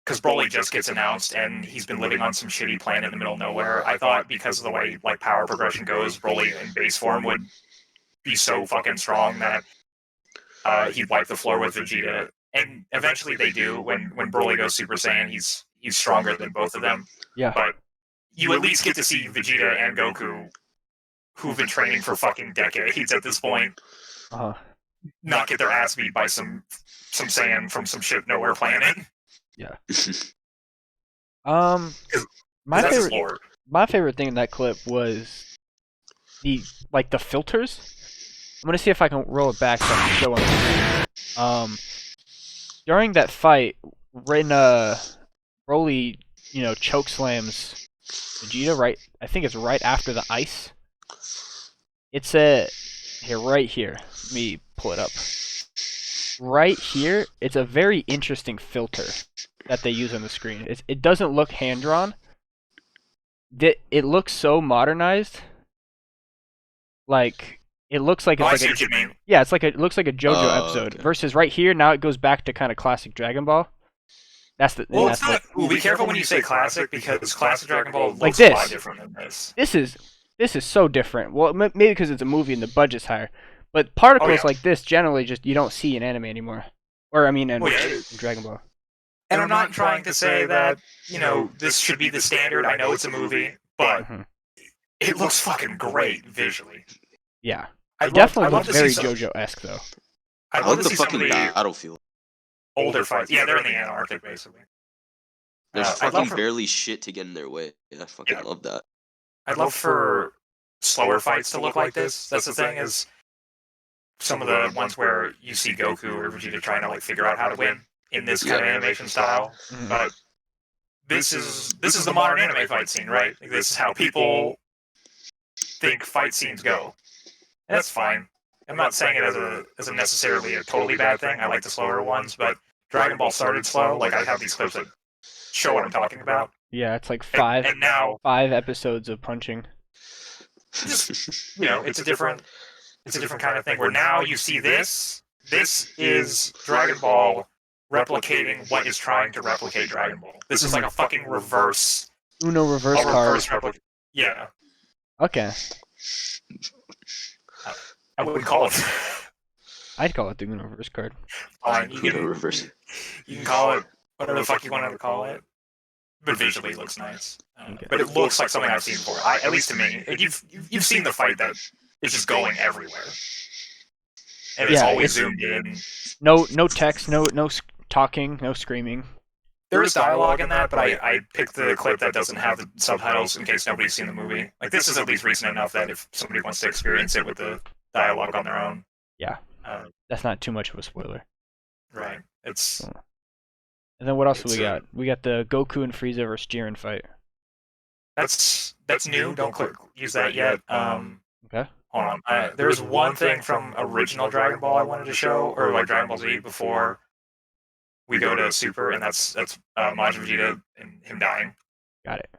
because Broly just gets announced and he's been living on some shitty planet in the middle of nowhere. I thought because of the way like power progression goes, Broly in base form would be so fucking strong that he'd wipe the floor with Vegeta. And eventually they do. When Broly goes Super Saiyan, he's stronger than both of them. Yeah. But you at least get to see Vegeta and Goku, who've been training for fucking decades at this point, not get their ass beat by some Saiyan from some shit nowhere planet. Yeah. 'Cause My that's his favorite. lore. My favorite thing in that clip was the filters. I'm gonna see if I can roll it back so I can show on the screen. During that fight, when Broly, choke slams Vegeta right. I think it's right after the ice. It's right here. Let me pull it up. Right here, it's a very interesting filter that they use on the screen. It doesn't look hand drawn. It looks so modernized. Like it looks like it's I like see what you mean. yeah, it looks like a JoJo episode. Okay. Versus right here, now it goes back to kind of classic Dragon Ball. Well, it's not. Ooh, be careful when you say classic because classic Dragon Ball looks Like a lot this. different than this. This is so different. Well, maybe because it's a movie and the budget's higher. But particles like this generally just you don't see in anime anymore. Or I mean, in Dragon Ball. And I'm not trying to say that this should be the standard. I know it's a movie, but it looks fucking great visually. Yeah. It definitely I'd love looks to very see some, JoJo-esque, though. I'd I love like to the see some fucking of the battlefield. older fights. Yeah, they're in the Antarctic, basically. There's I'd fucking love for, barely shit to get in their way. Yeah, I fucking Yeah. love that. I'd love for slower fights to look like this. That's the thing, is some of the ones where you see Goku or Vegeta trying to like figure out how to win in this kind of animation style. Mhm. But this is the modern anime fight scene, right? Like, this is how people think fight scenes go. And that's fine. I'm not saying it as a necessarily a totally bad thing. I like the slower ones, but Dragon Ball started slow. Like, I have these clips that show what I'm talking about. Yeah, it's like And now, 5 episodes of punching. just, it's a different kind of thing where now you see this. This is Dragon Ball replicating what is trying to replicate Dragon Ball. This is like a fucking reverse. Uno reverse A card. reverse replica. Yeah, Okay. I wouldn't call it. I'd call it the Uno reverse card. Fine, Reverse. you can call it whatever the fuck you want to call it. But visually, it looks nice. Okay. But it looks like something I've seen before. At least to me, like, you've seen the fight that is just going everywhere, and it's Yeah, always it's- zoomed in. No text, no talking, no screaming. There is dialogue in that, but I picked the clip that doesn't have the subtitles in case nobody's seen the movie. Like, this is at least recent enough that if somebody wants to experience it with the dialogue on their own, Yeah. That's not too much of a spoiler. right? It's And then what else do we It's, got? We got the Goku and Frieza versus Jiren fight. that's new. Don't use that yet. Okay. Hold on. There's one thing from original Dragon Ball I wanted to show, or like Dragon Ball Z, before we go to Super, and that's Majin Vegeta and him dying. Got it.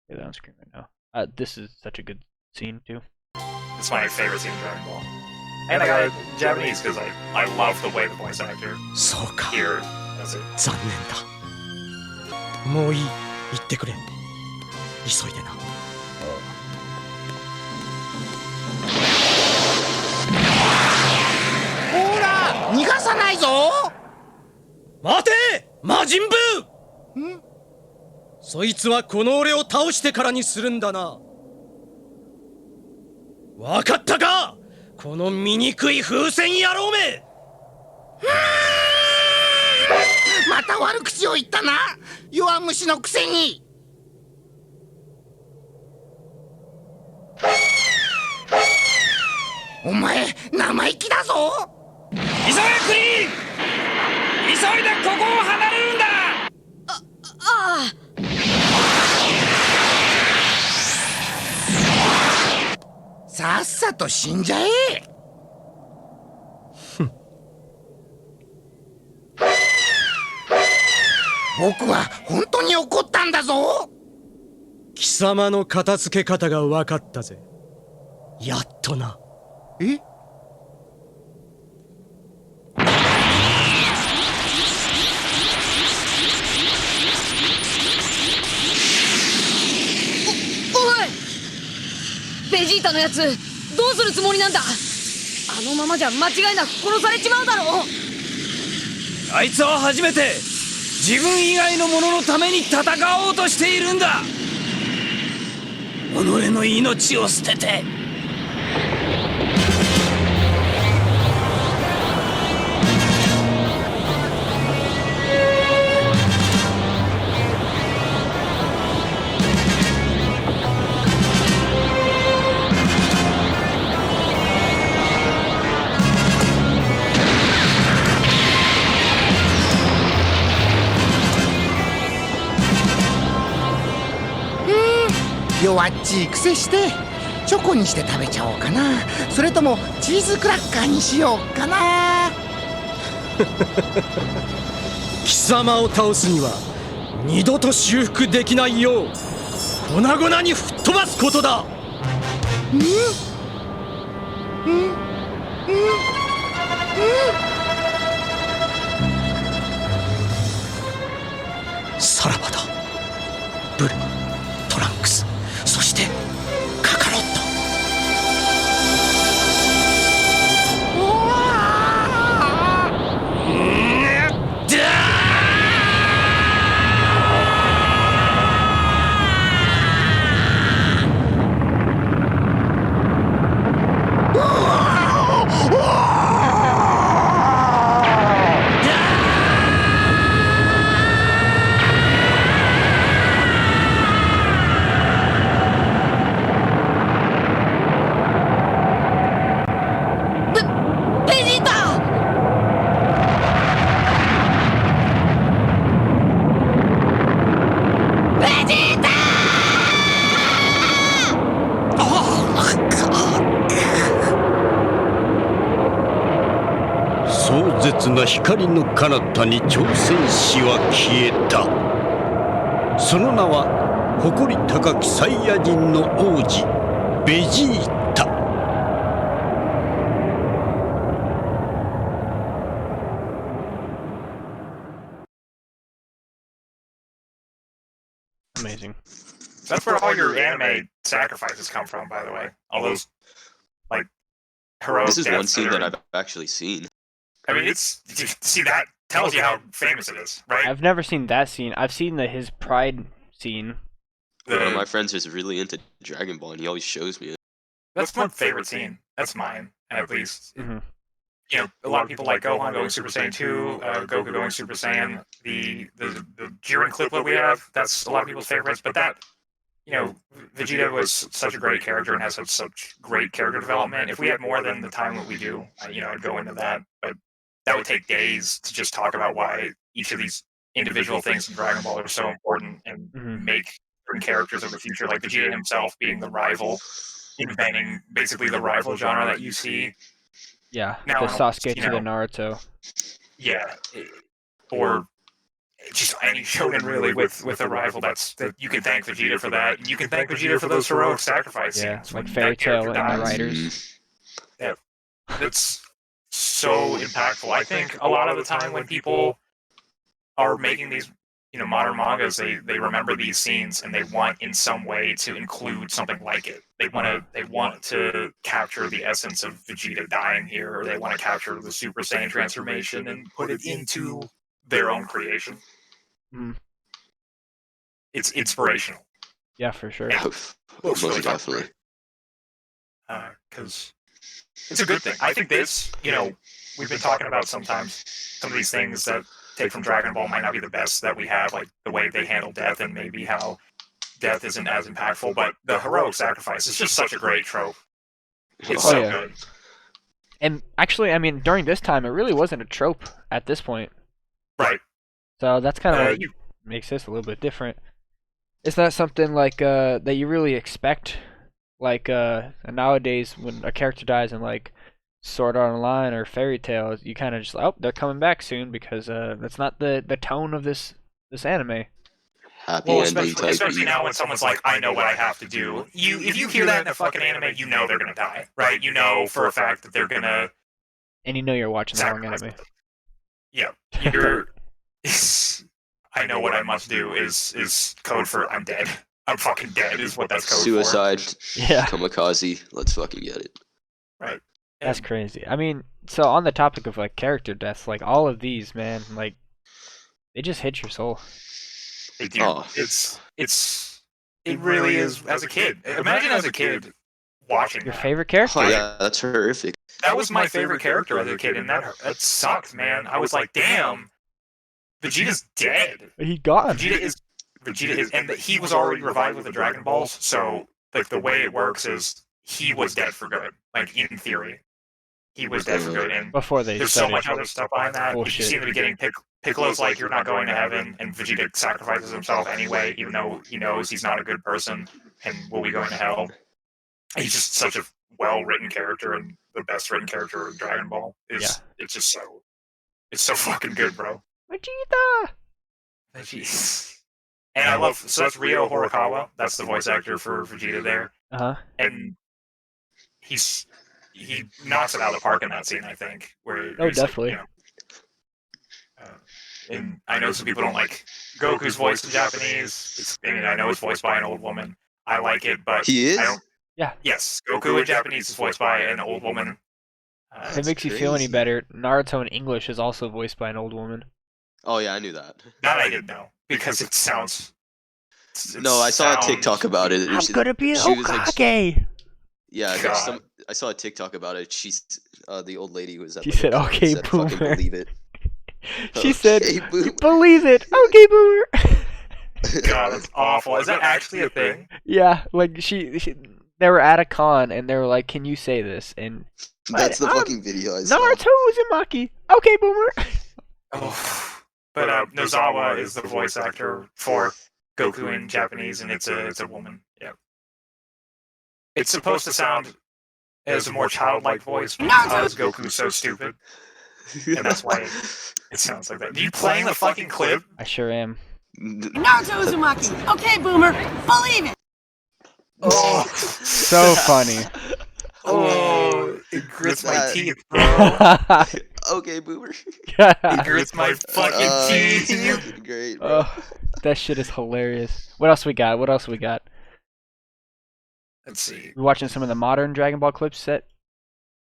Get that on screen right now. This is such a good scene too. It's my favorite scene in Dragon Ball. And I got it in Japanese because I love the way the voice actor そうか here does it. 残念だもういい行ってくれ急いでなほら逃がさないぞ待て魔人ブーそいつはこの俺を倒してからにするんだなわかったかこの醜い風船野郎めまた悪口を言ったな弱虫のくせにお前生意気だぞ急げクリーン急いでここを離れるんだあさっさと死んじゃえ僕は本当に怒ったんだぞ貴様の片付け方が分かったぜやっとなえおいベジータのやつどうするつもりなんだあのままじゃ間違いなく殺されちまうだろあいつは初めて自分以外の者のために戦おうとしているんだ己の命を捨てて弱っちい癖してチョコにして食べちゃおうかなそれともチーズクラッカーにしようかな貴様を倒すには二度と修復できないよう粉々に吹っ飛ばすことださらばだブルトランクスそしてカカロット絶な光の彼方に挑戦士は消えた。その名は誇り高きサイヤ人の王子ベジータ。Amazing. That's where all your anime sacrifices come from, by the way. All those, like, heroic This is one deaths scene that that are- I've actually seen. I mean, see, that tells you how famous it is, right? I've never seen that scene. I've seen his pride scene. One of my friends is really into Dragon Ball, and he always shows me it. That's my favorite scene. That's mine, at least. Mm-hmm. You know, a lot of people like Gohan going Super Saiyan 2, Goku going Super Saiyan, the Jiren clip that we have, that's a lot of people's favorites, but that, you know, Vegeta was such a great character and has such great character development. If we had more than the time that we do, you know, I'd go into that, but that would take days to just talk about why each of these individual things in Dragon Ball are so important and make certain characters of the future, like Vegeta himself being the rival, inventing basically the rival genre that you see. Yeah, Now, the Sasuke you to the know, Naruto. Yeah, or just any shonen really with a rival that you can thank Vegeta for that, and you can thank Vegeta for those heroic sacrifice Yeah, scenes. like when Fairy that character Tail and the dies. writers. Yeah, that's so impactful. I think a lot of the time when people are making these, you know, modern mangas, they remember these scenes and they want in some way to include something like it. They want to capture the essence of Vegeta dying here, or they want to capture the Super Saiyan transformation and put it into their own creation. Mm. It's inspirational. Yeah, for sure. Most definitely. Because it's a good thing. I think this, you know, we've been talking about sometimes some of these things that take from Dragon Ball might not be the best that we have, like the way they handle death and maybe how death isn't as impactful, but the heroic sacrifice is just such a great trope. It's so good. And actually, I mean, during this time, it really wasn't a trope at this point. Right. So that's kind of what makes this a little bit different. It's not something like that you really expect. Like nowadays, when a character dies in like Sword Art Online or Fairy Tail, you kind of just they're coming back soon because that's not the tone of this anime. Happy ending especially now when someone's like, I know what I have to do. If you hear that in a fucking anime, you know they're gonna die, right? You know for a fact that they're gonna. And you know you're watching the wrong anime. Yeah, you're. I know what I must do is code for I'm dead. I'm fucking dead is what that's code Suicide. for. Yeah. Kamikaze. Let's fucking get it. Right. That's crazy. I mean, so on the topic of like character deaths, like all of these, man, like they just hit your soul. They do. Oh. It really is. As a kid, imagine as a kid watching your favorite character. Oh yeah, that's horrific. That was my favorite character as a kid, and that sucked, man. I was like, damn, Vegeta's dead. He gone. Vegeta is, and he was already revived with the Dragon Balls. So, like, the way it works is he was dead for good. Like, in theory, he was dead for good. And before they there's so much other stuff behind that. Bullshit. You see in the beginning, Piccolo's like, "You're not going to heaven," and Vegeta sacrifices himself anyway, even though he knows he's not a good person and will be going to hell. He's just such a well-written character and the best written character in Dragon Ball. It's just so fucking good, bro. Vegeta. Jeez. And I love, so that's Ryo Horikawa. That's the voice actor for Vegeta there. And he knocks it out of the park in that scene, I think. Where definitely. Like, you know, and I know some people don't like Goku's voice in Japanese. I know it's voiced by an old woman. I like it, but he is. Yeah. Yes, Goku in Japanese is voiced by an old woman. If it makes you feel any better, Naruto in English is also voiced by an old woman. Oh yeah, I knew that. That I didn't know because it sounds. No, I saw a TikTok about it. I'm gonna be Hokage. Like, yeah, I saw a TikTok about it. She's the old lady who was at. She said, "Okay, boomer." Fucking believe it. She said, "Believe it." Okay, boomer. God, that's awful. Is that actually a thing? Yeah, like they were at a con and they were like, "Can you say this?" And that's the fucking video I saw. Naruto Uzumaki. Okay, boomer. Oh, but Nozawa is the voice actor for Goku in Japanese, and it's a woman. Yeah. It's supposed to sound as a more childlike voice because Goku's so stupid. and that's why it sounds like that. Are you playing the fucking clip? I sure am. Naruto Uzumaki. Okay, Boomer, believe it. Oh, So funny. oh, it grits my teeth, bro. Okay, boomer. It grits my fucking It's teeth. fucking great, bro. That shit is hilarious. What else we got? What else we got? Let's see. We watching some of the modern Dragon Ball clips set?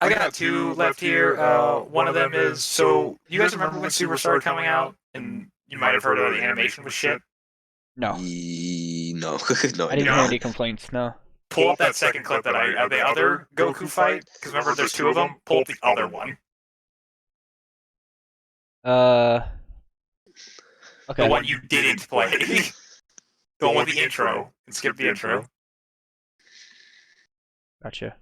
I got two left here. One of them is, so you guys remember when Super started coming out? And you might have heard of the animation was shit. No. No, no, I didn't hear any complaints, no. Pull up that second clip that the other Goku fight, because remember there's two of them. Pull up the other one. Okay. The one you didn't play. The one with the intro. And skip the intro. Gotcha.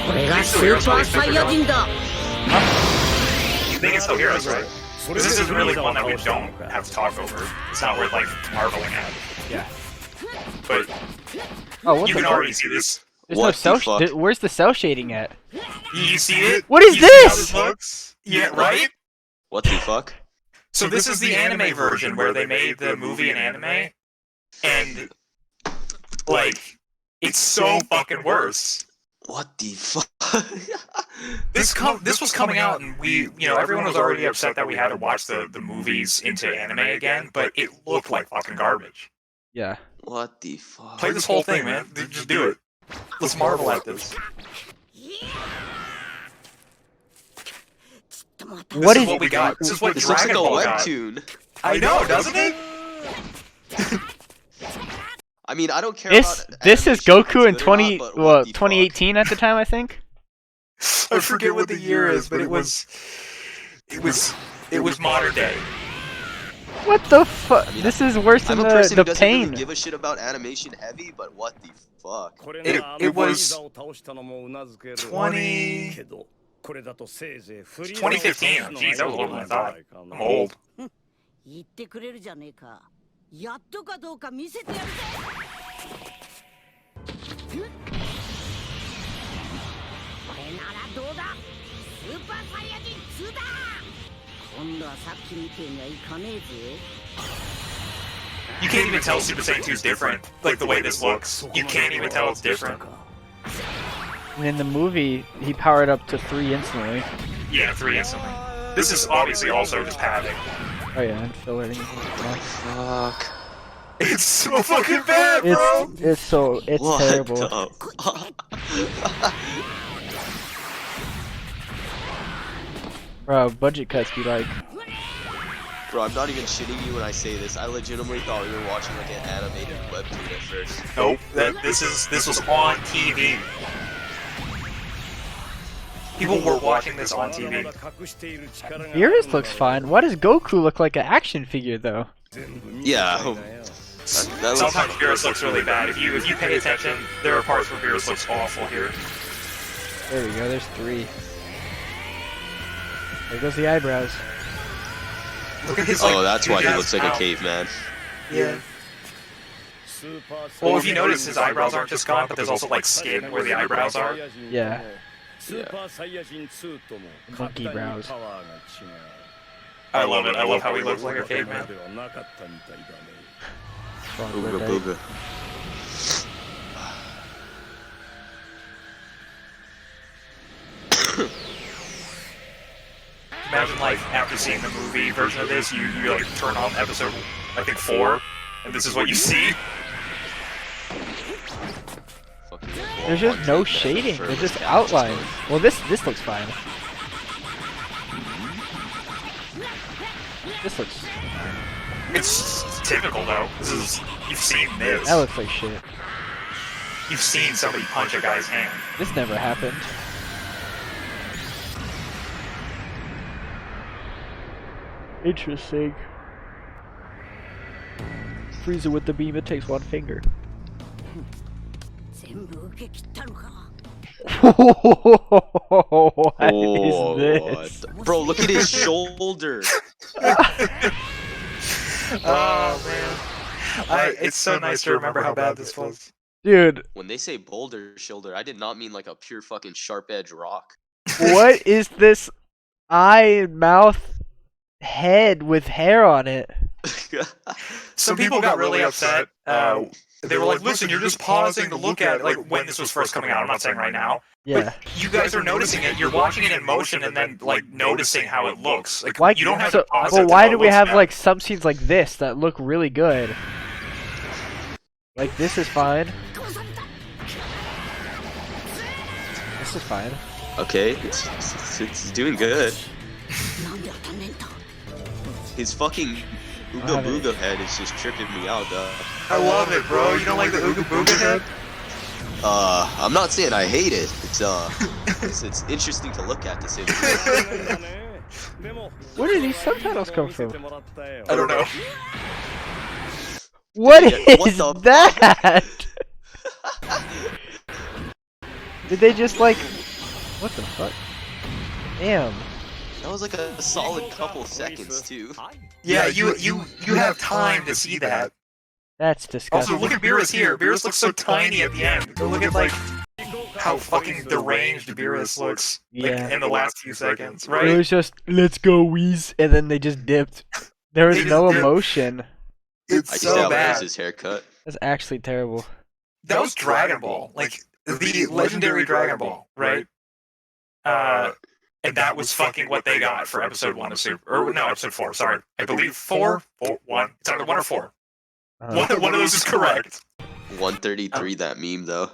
これがスーパーサイヤ人だ。 You think it's still heroes, right? This is really the one that we don't have to talk over. It's not worth like marveling at. Yeah. But Oh, what you the can fuck? already see this. There's What no the cell. fuck? Where's the cell shading at? You see it? What is You see how this? looks? Yeah, right? What the fuck? So this is the anime version where they made the movie and anime, and like it's so fucking worse. What the fuck? This was coming out, and everyone was already upset that we had to watch the movies into anime again, but it looked like fucking garbage. Yeah. What the fuck? Play this whole thing, man. Just do it. Let's marvel at this. What This is what we got? This is what This looks like Dragon a Ball got. webtoon. I know, doesn't it? I mean, I don't care this? about This is animation, Goku in it's good or not, but what the fuck? 2018 at the time, I think. I forget what the year is, but it was modern day. What the fuck? I mean, This is worse I'm than a person the who doesn't pain. really give a shit about animation heavy, but what the fuck? It was 2015. Jeez, that was older than I thought. I'm old. 言ってくれるじゃねえか。やっとかどうか見せてやるぜ。これならどうだ。スーパーサイヤ人2だ。今度はさっきみてえにはいかねえぜ。 You can't even tell Super Saiyan 2 is different. Like the way this looks, you can't even tell it's different. And in the movie, he powered up to 3 instantly. Yeah, 3 instantly. This is obviously also just padding. Oh yeah, and filler. Fuck. It's so fucking bad, bro. It's What terrible. the Bro, budget cuts be like. Bro, I'm not even shitting you when I say this. I legitimately thought we were watching like an animated webtoon at first. Nope. This was on TV. People were watching this on TV. Beerus looks fine. Why does Goku look like an action figure though? Yeah. That looks Sometimes Beerus looks really bad. If you pay attention, there are parts where Beerus looks awful here. There we go. There's 3. There goes the eyebrows. Look at his. Oh, that's why he huge-ass looks like a mouth. caveman. Yeah. Well, if you notice, his eyebrows aren't just gone, but there's also like skin where the eyebrows are. Yeah. Yeah. Monkey brows. I love it. I love how he looks like a caveman. Booga booga. Imagine like after seeing the movie version of this, you like turn on episode I think 4, and this is what you see. There's just no shading. There's just outlines. Well, this looks fine. This looks. It's typical though. You've seen this. That looks like shit. You've seen somebody punch a guy's hand. This never happened. Interesting. Frieza with the beam, it takes 1 finger. What is this? Bro, look at his shoulder. Oh man. It's so nice to remember how bad this was. Dude, When they say boulder shoulder, I did not mean like a pure fucking sharp edge rock. what is this eye, mouth, head with hair on it? Some people got really upset. They were like, listen, you're just pausing to look at it, like when this was first coming out. I'm not saying right now. Yeah. But you guys are noticing it. You're watching it in motion and then like noticing how it looks. Like Why? you don't have So, to pause but it to why know do it we looks have bad. like some scenes like this that look really good? Like this is fine. This is fine. Okay, it's doing good. His fucking Ooga Booga head is just tripping me out, though. I love it, bro. You don't like the Ooga Booga head? I'm not saying I hate it. It's interesting to look at, to say the least. Where did these subtitles come from? I don't know. What Yeah, what is the that? Did they just like? What the fuck? Damn. That was like a solid couple seconds, too. Yeah, you have time to see that. That's disgusting. Also, look at Beerus here. Beerus looks so tiny at the end. Go look at like how fucking deranged Beerus looks. Like, Yeah. in the last few seconds, It right? was just let's go Wheeze, and then they just dipped. There was They just no dipped. emotion. It's I so see how bad. was his haircut. That's actually terrible. That was Dragon Ball, like the legendary Dragon Ball, right? And that was fucking what they got for episode 1 of Super, or no, episode 4. Sorry, I believe 4, 1. It's either 1 or 4. One of those is correct. 133, that meme, though.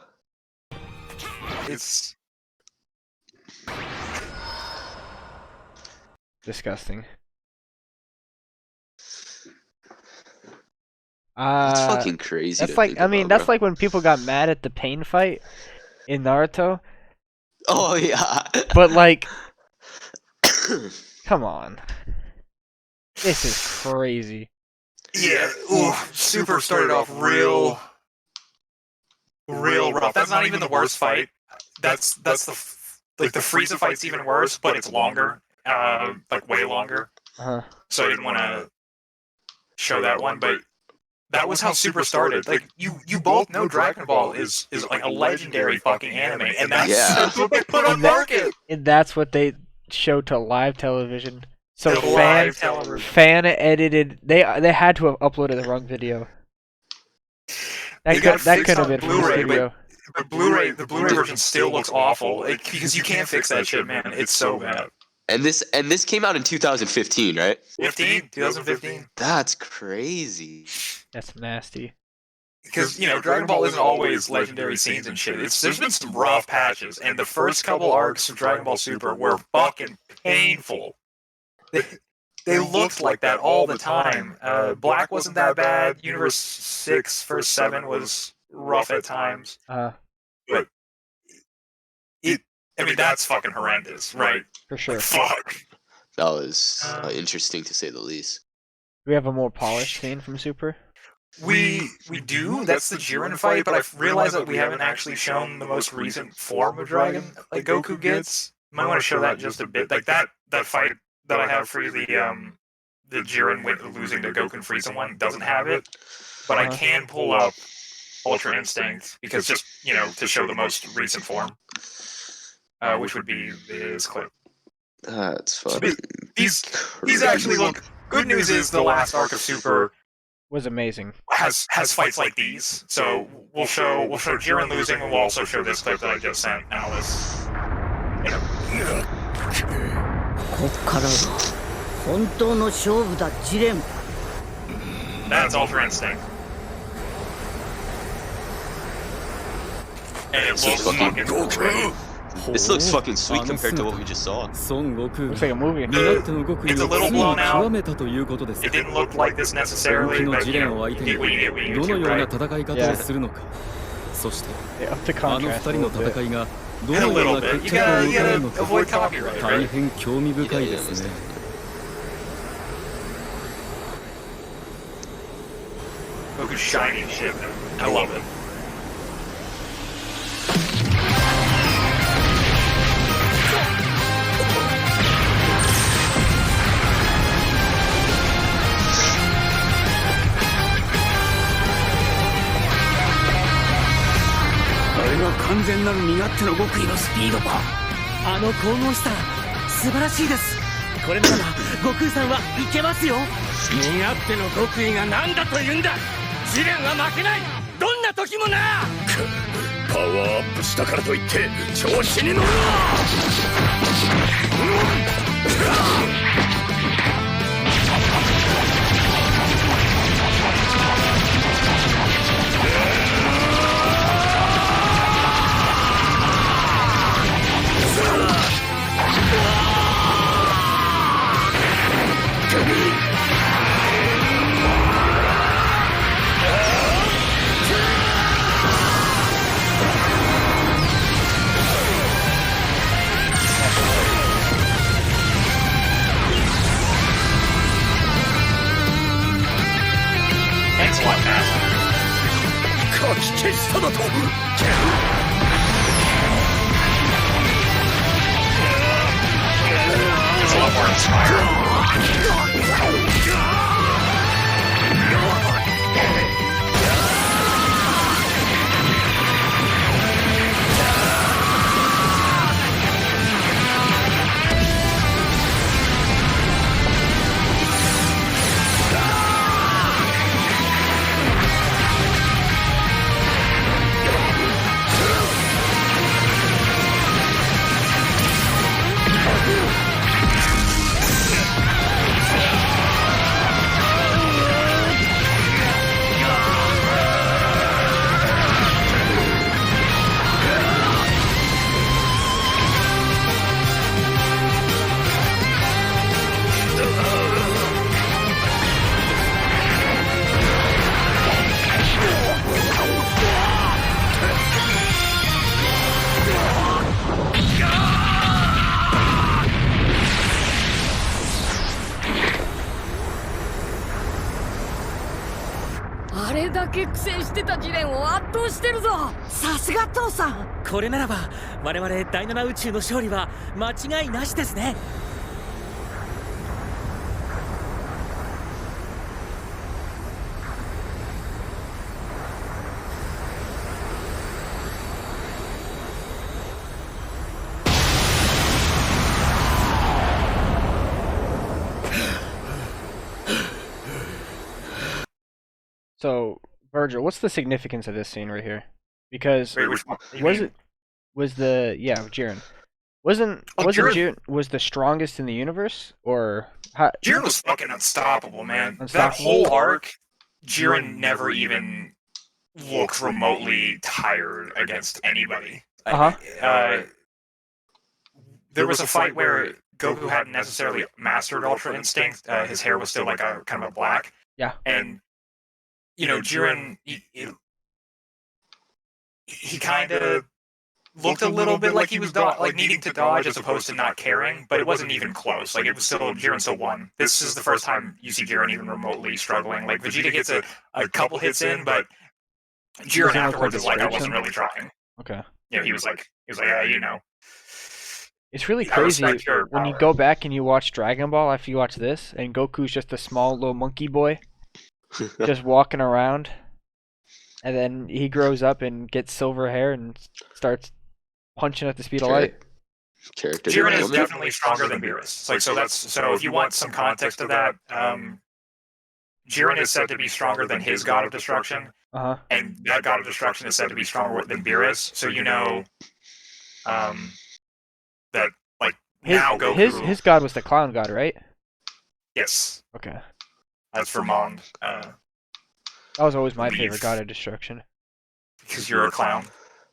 It's Disgusting. It's fucking crazy. That's to like, think I mean, about, that's bro. like when people got mad at the pain fight in Naruto. Oh, yeah. But like, come on. This is crazy. yeah. Ooh, Super started off real rough. That's not even the worst fight. That's the like the Frieza fight's even worse, but it's longer, like way longer. Uh-huh. So I didn't want to show that one, but that was how Super started. Like you both know Dragon Ball is like a legendary fucking anime, and that's what they put on market. And that's what they show to live television. So The live television. fan edited. They had to have uploaded the wrong video. They got That fixed could have on been from this Blu-ray, video. The Blu-ray version still looks awful because you can't fix that shit, man. It's so bad. And this came out in 2015, right? 2015. That's crazy. That's nasty. Because Dragon Ball isn't always legendary scenes and shit. There's been some rough patches, and the first couple arcs of Dragon Ball Super were fucking painful. They looked like that all the time. Black wasn't that bad. Universe 6 Verse 7 was rough at times. But I mean, that's fucking horrendous, right? For sure. Like, fuck. That was interesting to say the least. Do we have a more polished scene from Super? We do. That's the Jiren fight, but I realized that we haven't actually shown the most recent form of Dragon like Goku gets. Might want to show that just a bit. Like that fight that I have for you, the Jiren losing to Goku and Frieza one doesn't have it, but I can pull up Ultra Instinct because just to show the most recent form, which would be this clip. That's So fucking. these actually look. Good news is the last arc of Super Was amazing. has fights like these. So we'll show Jiren losing, and we'll also show this clip that I just sent Alice. こっからが本当の勝負だジレン That's Ultra Instinct. And it looks fucking great. This looks fucking sweet compared to what we just saw. Looks like a movie. It's a little blown out. It didn't look like this necessarily, but you get what you get when you YouTube, right? そして Yeah, up to あの contrast 二人の戦いがど And a のよう little な bit. 決 You 着を gotta, 迎えるの avoid か copyright, 大 right? 変興味深いですね Goku's shiny and shit. I love it. れは完全なる身勝手の極意のスピードか。あの神々しさ、素晴らしいです。これならば悟空さんはいけますよ。身勝手の極意が何だというんだ。試練は負けない、どんな時もな。パワーアップしたからといって調子に乗るな。かき消しただと。It's a lot more inspiring.あれだけ苦戦してたジレンを圧倒してるぞ。さすが父さん。これならば我々第7宇宙の勝利は間違いなしですね。So, Virgil, what's the significance of this scene right here? Because Wait, which one? Jiren wasn't Jiren was the strongest in the universe, or how? Jiren was fucking unstoppable, man. That Unstoppable? whole arc, Jiren never even looked remotely tired against anybody. There was a fight where Goku hadn't necessarily mastered Ultra Instinct. His hair was still like a kind of a black. Yeah. And Jiren, he kind of looked a little bit like he was like needing to dodge as opposed to not caring, but it wasn't even close. Like, it was still, Jiren still won. This is the first time you see Jiren even remotely struggling. Like, Vegeta gets a couple hits in, but Jiren afterwards is like, I wasn't really trying. Okay. Yeah, he was like, yeah, It's really crazy when you go back and you watch Dragon Ball after you watch this, and Goku's just a small little monkey boy, just walking around, and then he grows up and gets silver hair and starts punching at the speed of light. Jiren is definitely stronger than Beerus. Like, so if you want some context to that, Jiren is said to be stronger than his God of Destruction, and that God of Destruction is said to be stronger than Beerus. So that like now Goku. His god was the clown god, right? Yes. Okay. That's for Mond. That was always my favorite god of destruction. Because you're a clown.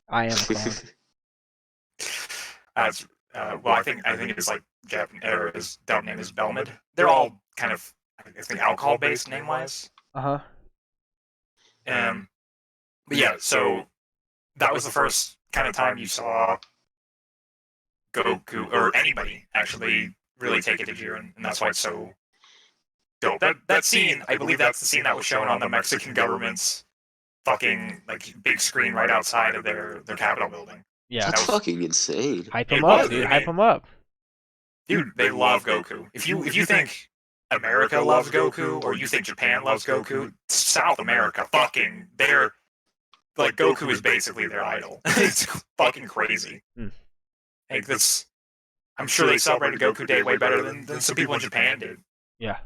I am a clown. Well, I think his like his dub name is Belmid. They're all kind of, I think, alcohol based name wise. But yeah, so that was the first kind of time you saw Goku or anybody actually really take it to Jiren, and that's why it's so dope. That scene, I believe that's the scene that was shown on the Mexican government's fucking like big screen right outside of their Capitol building. Yeah, that's fucking insane. Hype him up, dude. Hype him up. Dude, they love Goku. If you think America loves Goku, or you think Japan loves Goku, South America, fucking, they're like Goku is basically their idol. It's fucking crazy. Like that's, I'm sure they celebrated Goku Day way better than some people in Japan did. Yeah.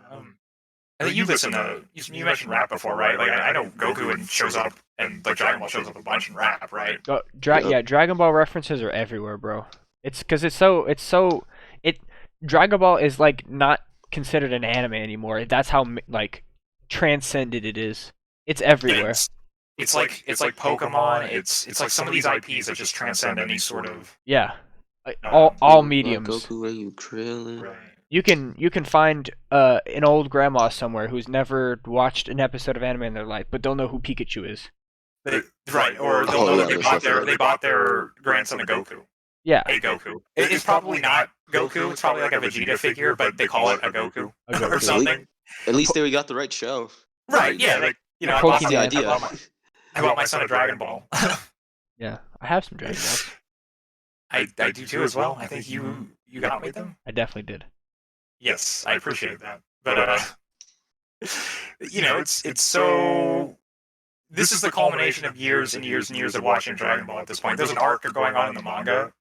I think you listen to, you mentioned rap before, right? Like I know Goku and shows up, and like Dragon Ball shows up a bunch in rap, right? Yeah, Dragon Ball references are everywhere, bro. It's because Dragon Ball is like not considered an anime anymore. That's how like transcended it is. It's everywhere. It's like Pokemon. It's like some of these IPs that just transcend any sort of all mediums. Goku, are you Krillin? Right. You can find an old grandma somewhere who's never watched an episode of anime in their life, but they'll know who Pikachu is. Right, or they'll know that they bought their grandson a Goku. Yeah. A Goku. It's probably not Goku. It's probably like a Vegeta figure, but they call it a Goku or something. At least they got the right show. Right. Yeah. Like I bought my son a Dragon Ball. Yeah, I have some Dragon Balls. I do too as well. I think you got me them. I definitely did. Yes, I appreciate that. But it's so. This is the culmination of years and years and years of watching Dragon Ball. At this point, there's an arc going on in the manga.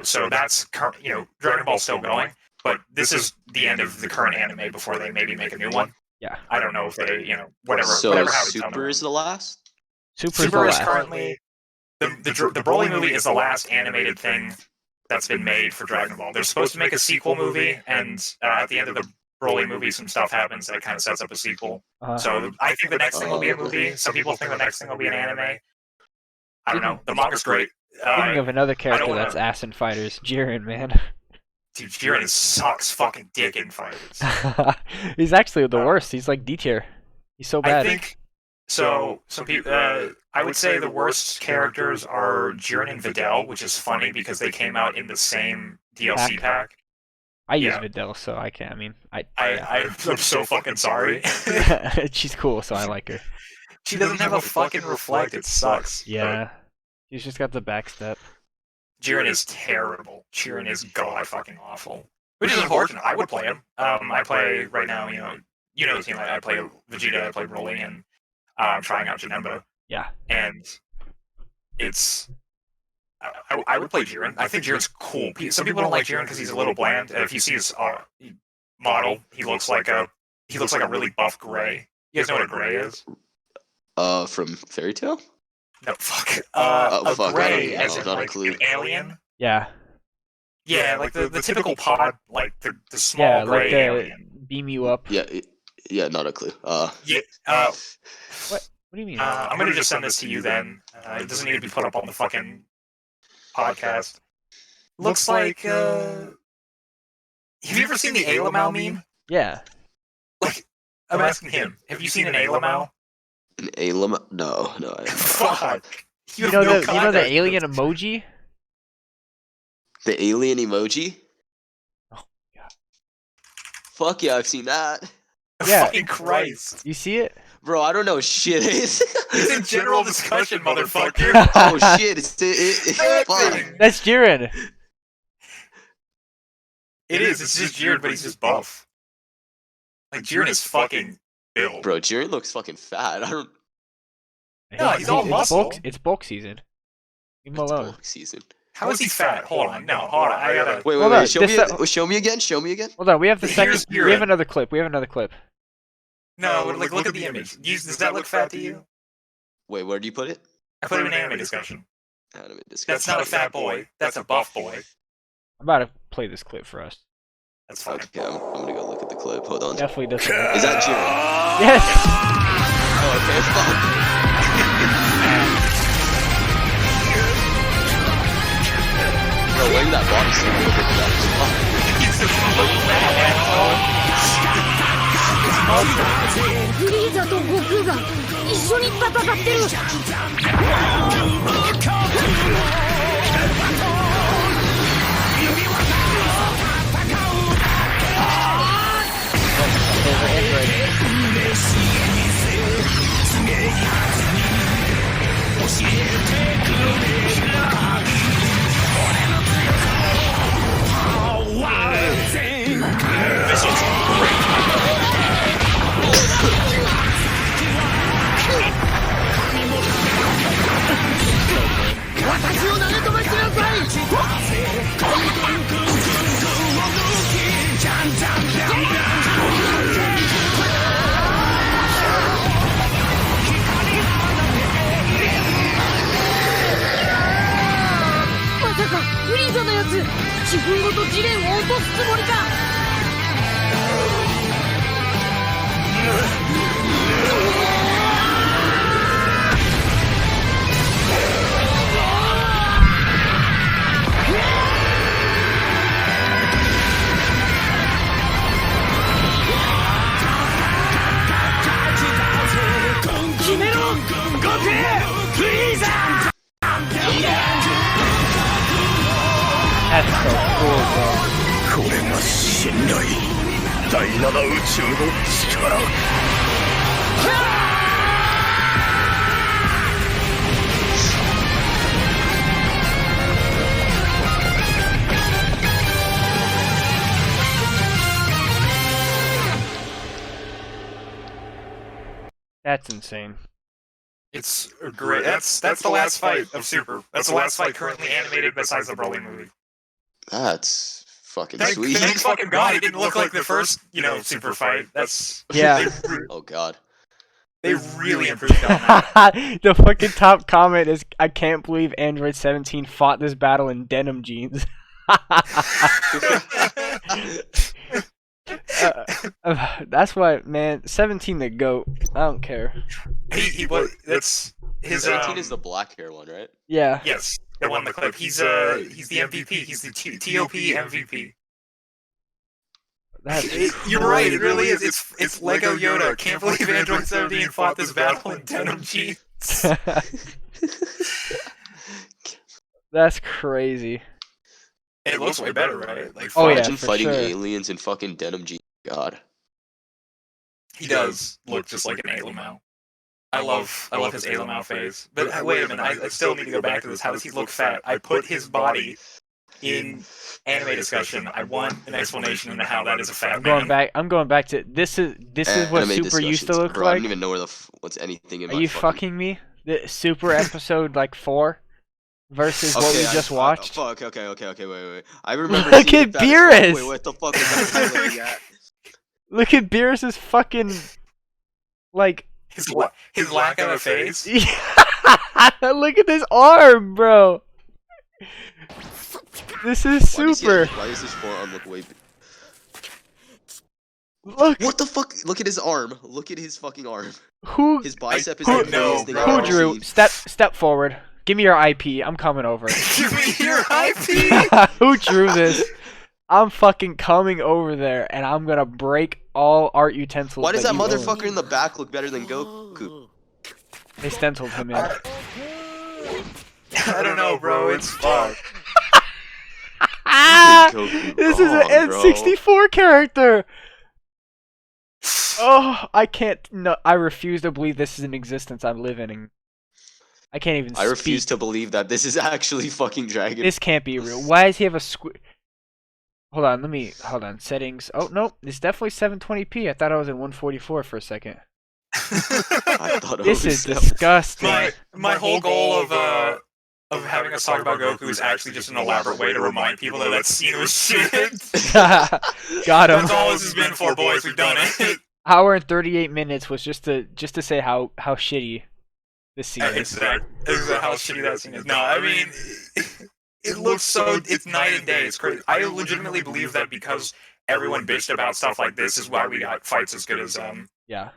So that's Dragon Ball's still going, but this is the end of the current anime before they maybe make a new one. Yeah, I don't know if they whatever. So whatever Super is the last. Super is currently the Broly movie is the last animated thing that's been made for Dragon Ball. They're supposed to make a sequel movie, and at the end of the Broly movie, some stuff happens that kind of sets up a sequel. So I think the next thing will be a movie. Some people think the next thing will be an anime. I don't know. The manga's great. Speaking of another character that's ass in fighters, Jiren, man. Dude, Jiren sucks fucking dick in fighters. He's actually the worst. He's like D tier. He's so bad. I think so. Some people, I would say the worst characters are Jiren and Videl, which is funny because they came out in the same DLC pack. I use Videl, so I can't. I mean, I'm so fucking sorry. She's cool, so I like her. She doesn't have a fucking reflect. It sucks. Yeah, she's just got the backstep. Jiren is terrible. Jiren is god fucking awful. Which is unfortunate. I would play him. I play right now. You know the team. I play Vegeta. I play Broly, and I'm trying out Janemba. Yeah. And it's. I would play Jiren. I think Jiren's cool. Some people don't like Jiren because he's a little bland. If you see his model, he looks like a really buff gray. You guys know what a gray is? From Fairy Tail? No, fuck. A gray as in not like a clue. an alien. Yeah. Yeah, like the typical pod, like the small gray alien. Beam you up. Yeah, not a clue. What do you mean? I'm gonna just send this to you then. It doesn't need to be put up on the fucking podcast. Looks like have you ever seen the Alamau meme? Yeah. Like, I'm asking him. Have you seen an Alamau? An Alamau? No, I haven't. Fuck. You know the alien emoji? The alien emoji? Oh god. Fuck yeah, I've seen that. Yeah. Fucking Christ. You see it? Bro, I don't know shit. It's in general discussion, motherfucker. Oh shit, it's fun. That's Jiren. It is. It's just Jiren, but he's just buff. Like Jiren is fucking built. Bro, Jiren looks fucking fat. I don't. No, he's all muscle. It's bulk season. Leave him alone. Bulk season. How is he fat? Hold on. I gotta. Wait. Show me again. Hold on. We have the second. We have another clip. No, like look at the image. Does that look fat to you? Wait, where do you put it? I put it in anime discussion. Anime discussion. That's not a fat boy. That's a buff boy. I'm about to play this clip for us. That's fine. Okay, I'm gonna go look at the clip. Hold on. Definitely doesn't. Is that Jiren? Yes. Oh, okay, fuck. Bro, wearing that bodysuit a little bit of that is fun. フリーザと悟空が一緒に戦ってる。This one's great. これが信頼第7宇宙の力。That's insane. It's great. That's the last fight of Super. That's the last fight currently animated besides the Broly movie. That's fucking Thank sweet. fucking God it didn't look like the first, Super fight. That's Yeah. Oh god. They really improved on that. The fucking top comment is, I can't believe Android 17 fought this battle in denim jeans. That's why, man. 17 the GOAT. I don't care. That's his. 17 is the black hair one, right? Yeah. Yes, the one in the clip. He's the MVP. He's the TOP MVP. You're right. It really is. It's Lego Yoda. Can't believe Android 17 fought this battle in denim jeans. That's crazy. It looks way better, right? Like, imagine fighting sure. aliens in fucking denim jeans. God. He does look just like an Alamau. I love his Alamau phase. But wait a minute, I still need to go back to this. How does he look fat? I put his body in anime discussion. I want an explanation into how that is a fat man. I'm going back to this is what Super used to look Bro, like. I don't even know what's anything in Are my you fucking me? The Super episode like 4 versus what we just watched. Fuck. Okay. Wait. I remember. Look at Beerus. Wait, what the fuck was I looking at? Look at Beerus's fucking like his lack of a face. Look at this arm, bro. This is Super. Why does his forearm look way? Look. What the fuck? Look at his arm. Look at his fucking arm. Who? His bicep is the biggest thing I've Who ever drew? seen. Step forward. Give me your IP. I'm coming over. Give me your IP. Who drew this? I'm fucking coming over there, and I'm gonna break all art utensils. Why does that you motherfucker own. in the back look better than Goku? They stenciled him in. I don't know, bro. It's fuck. This is an N64 character. Oh, I can't. No, I refuse to believe this is an existence I'm living in. I can't even. I refuse to believe that this is actually fucking Dragon. This can't be real. Why does he have a Hold on. Settings. Oh no, it's definitely 720p. I thought I was in 144 for a second. I thought This is disgusting. My whole goal of having us talk about Goku is actually just an elaborate way to remind people that scene was shit. Got him. That's all this has been for, boys. We've done it. Hour and 38 minutes was just to say how shitty this scene is. Exactly how shitty that scene is. No, I mean, it looks so. It's night and day. It's crazy. I legitimately believe that because everyone bitched about stuff like this is why we got fights as good as Yeah.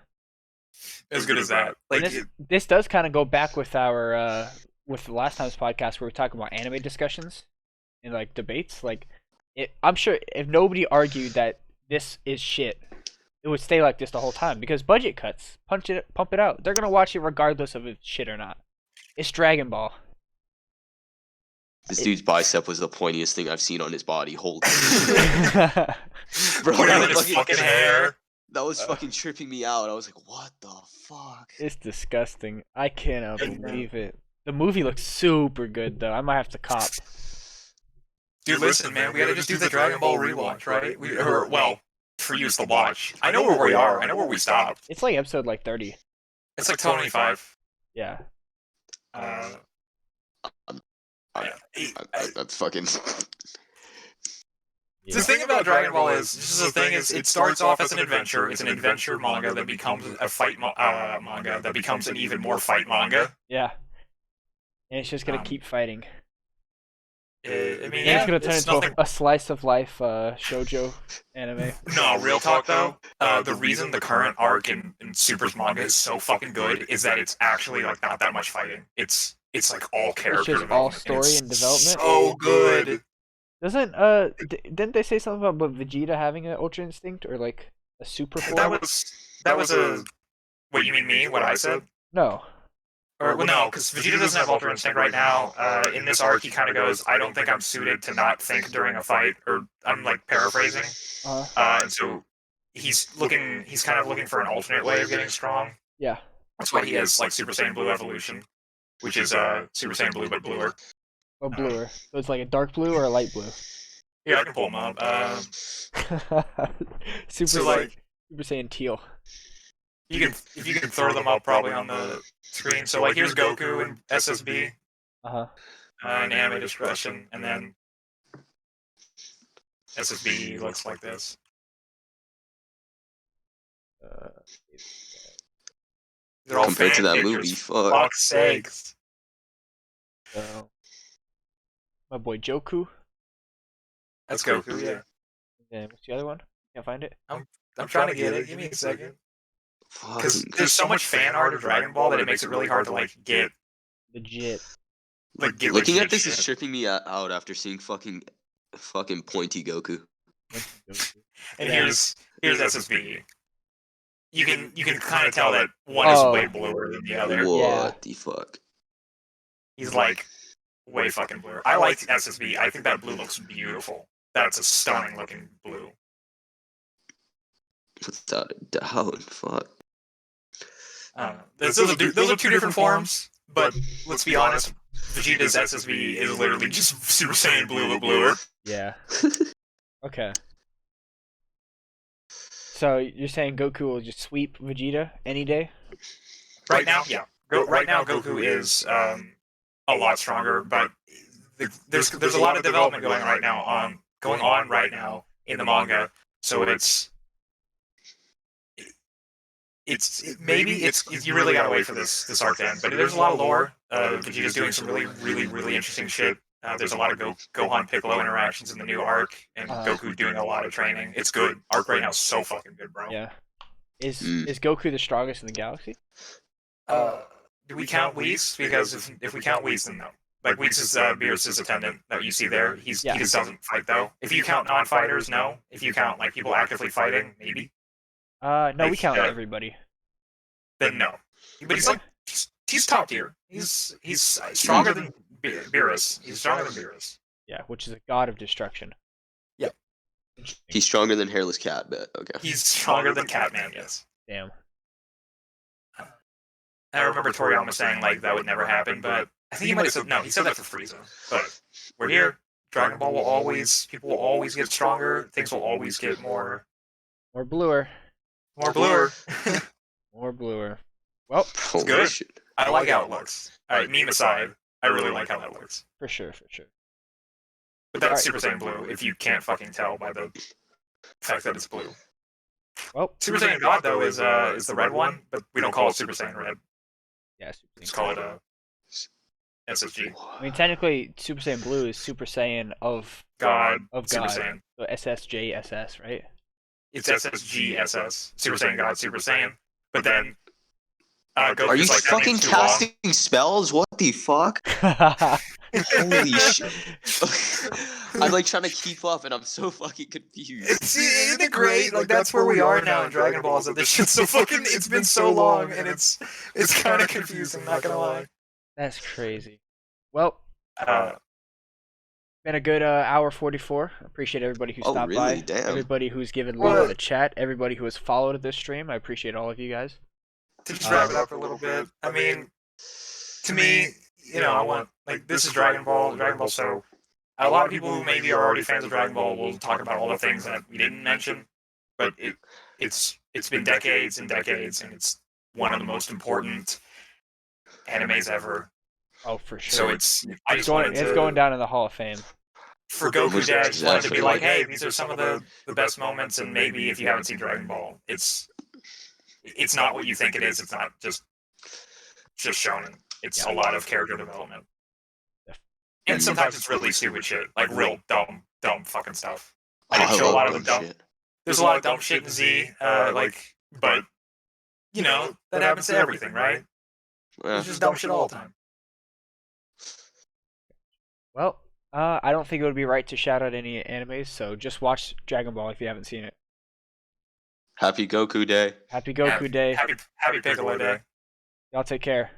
As good as that. Like this does kind of go back with our with the last time's podcast where we were talking about anime discussions and like debates. Like, I'm sure if nobody argued that this is shit, it would stay like this the whole time because budget cuts, pump it out. They're gonna watch it regardless of if it's shit or not. It's Dragon Ball. This dude's bicep was the pointiest thing I've seen on his body. Holy bro, his fucking hair. That was fucking tripping me out. I was like, what the fuck? It's disgusting. I cannot believe it. The movie looks super good though. I might have to cop. Dude, listen, man, we gotta just do the Dragon Ball rewatch, right? For you to watch. I know where we are. I know where we stopped. It's like episode 30. It's like 25. Yeah. That's fucking. Yeah. The thing about Dragon Ball is, it starts off as an adventure. It's an adventure manga that becomes a fight manga that becomes an even more fight manga. Yeah. And it's just gonna keep fighting. I mean, it's gonna turn into a slice of life shoujo anime. No, real talk though. The reason the current arc in Super's manga is so fucking good is that it's actually like not that much fighting. It's like all character. It's just all story and development. So good. Didn't they say something about Vegeta having an Ultra Instinct or like a super form? That was a. What, you mean me? What I said? No. Or, well, no, because Vegeta doesn't have Ultra Instinct right now. In this arc, he kind of goes, I don't think I'm suited to not think during a fight, or I'm, like, paraphrasing. And so he's kind of looking for an alternate way of getting strong. Yeah. That's why he has, like, Super Saiyan Blue Evolution, which is Super Saiyan Blue, but bluer. Oh, bluer. So it's like a dark blue or a light blue? Yeah, I can pull him up. Super Saiyan teal. If you can throw them up probably on the screen. So like here's Goku and SSB. And animated expression, and then SSB looks like this. They're all compared to that fan movie, pictures, fuck. Fuck's sakes. My boy Joku. That's Goku, yeah. And what's the other one? Can't find it. I'm trying to get it. Give me a second. Because there's so much fan art of Dragon Ball that it makes it really hard to like get legit. Like get looking legit at this shit. is tripping me out after seeing fucking pointy Goku. And here's SSB. You can kind of tell that one is way bluer than the other. What the fuck? He's like way fucking bluer. I like SSB. I think that blue looks beautiful. That's a stunning looking blue. Without a doubt, fuck. Those are two different forms, but let's be honest, Vegeta's SSB is literally just Super Saiyan Blue but bluer. Yeah. Okay. So you're saying Goku will just sweep Vegeta any day? Right now, yeah. Right now, Goku is a lot stronger, but there's a lot of development going on right now in the manga. So maybe you really gotta wait for this arc to end. But there's a lot of lore. Vegeta's doing some really interesting shit. There's a lot of Gohan Piccolo interactions in the new arc, and Goku doing a lot of training. It's good. Arc right now is so fucking good, bro. Yeah. Is Goku the strongest in the galaxy? Do we count Whis? Because if we count Whis, then no. Like Whis is Beerus' attendant that you see there. He just doesn't fight though. If you count non-fighters, no. If you count like people actively fighting, maybe. No, we count everybody. Then no. But he's like he's top tier. He's stronger than Beerus. He's stronger than Beerus. Yeah, which is a god of destruction. Yeah. He's stronger than Hairless Cat, but okay. He's stronger than Catman, yes. Damn. I remember Toriyama saying like that would never happen, but I think he might have said no. He said that for Frieza. But we're here. Dragon Ball people will always get stronger. Things will always get more bluer. More bluer. More bluer. Well, it's good. I like how it looks. Alright, meme aside, I really like how that looks. For sure. But that's Super Saiyan Blue, if you can't fucking tell by the fact that it's blue. Well, Super Saiyan God though is the red one, but we don't call it Super Saiyan Red. Yeah, just call it SSG. I mean, technically, Super Saiyan Blue is Super Saiyan of God. Super Saiyan. So SSJSS, right? It's SSGSS. Super Saiyan God, Super Saiyan. But then Goku's are you like, fucking casting spells? What the fuck? Holy shit. I'm like trying to keep up and I'm so fucking confused. Isn't it great? Like that's where we are now in Dragon Balls. That this shit's so fucking it's been so long and it's kind of confusing, not gonna lie. That's crazy. Well, been a good hour 44. Appreciate everybody who stopped by. Damn. Everybody who's given love in the chat. Everybody who has followed this stream. I appreciate all of you guys. To just wrap it up a little bit. I mean, to me, I want like this is Dragon Ball. So a lot of people who maybe are already fans of Dragon Ball will talk about all the things that we didn't mention. But it's been decades and decades, and it's one of the most important animes ever. Oh, for sure. So it's going down in the Hall of Fame. For Goku Day, I just wanted to be like, hey, these are some of the best moments, and maybe if you haven't seen Dragon Ball, it's not what you think it is. It's not just shonen. It's a lot of character development. And sometimes it's really stupid shit, like real dumb fucking stuff. I didn't show a lot of the dumb. There's a lot of dumb shit in Z, but that happens to everything, right? It's just dumb shit all the time. Well, I don't think it would be right to shout out any animes, so just watch Dragon Ball if you haven't seen it. Happy Goku Day. Happy Goku Day. Happy Piccolo Day. Y'all take care.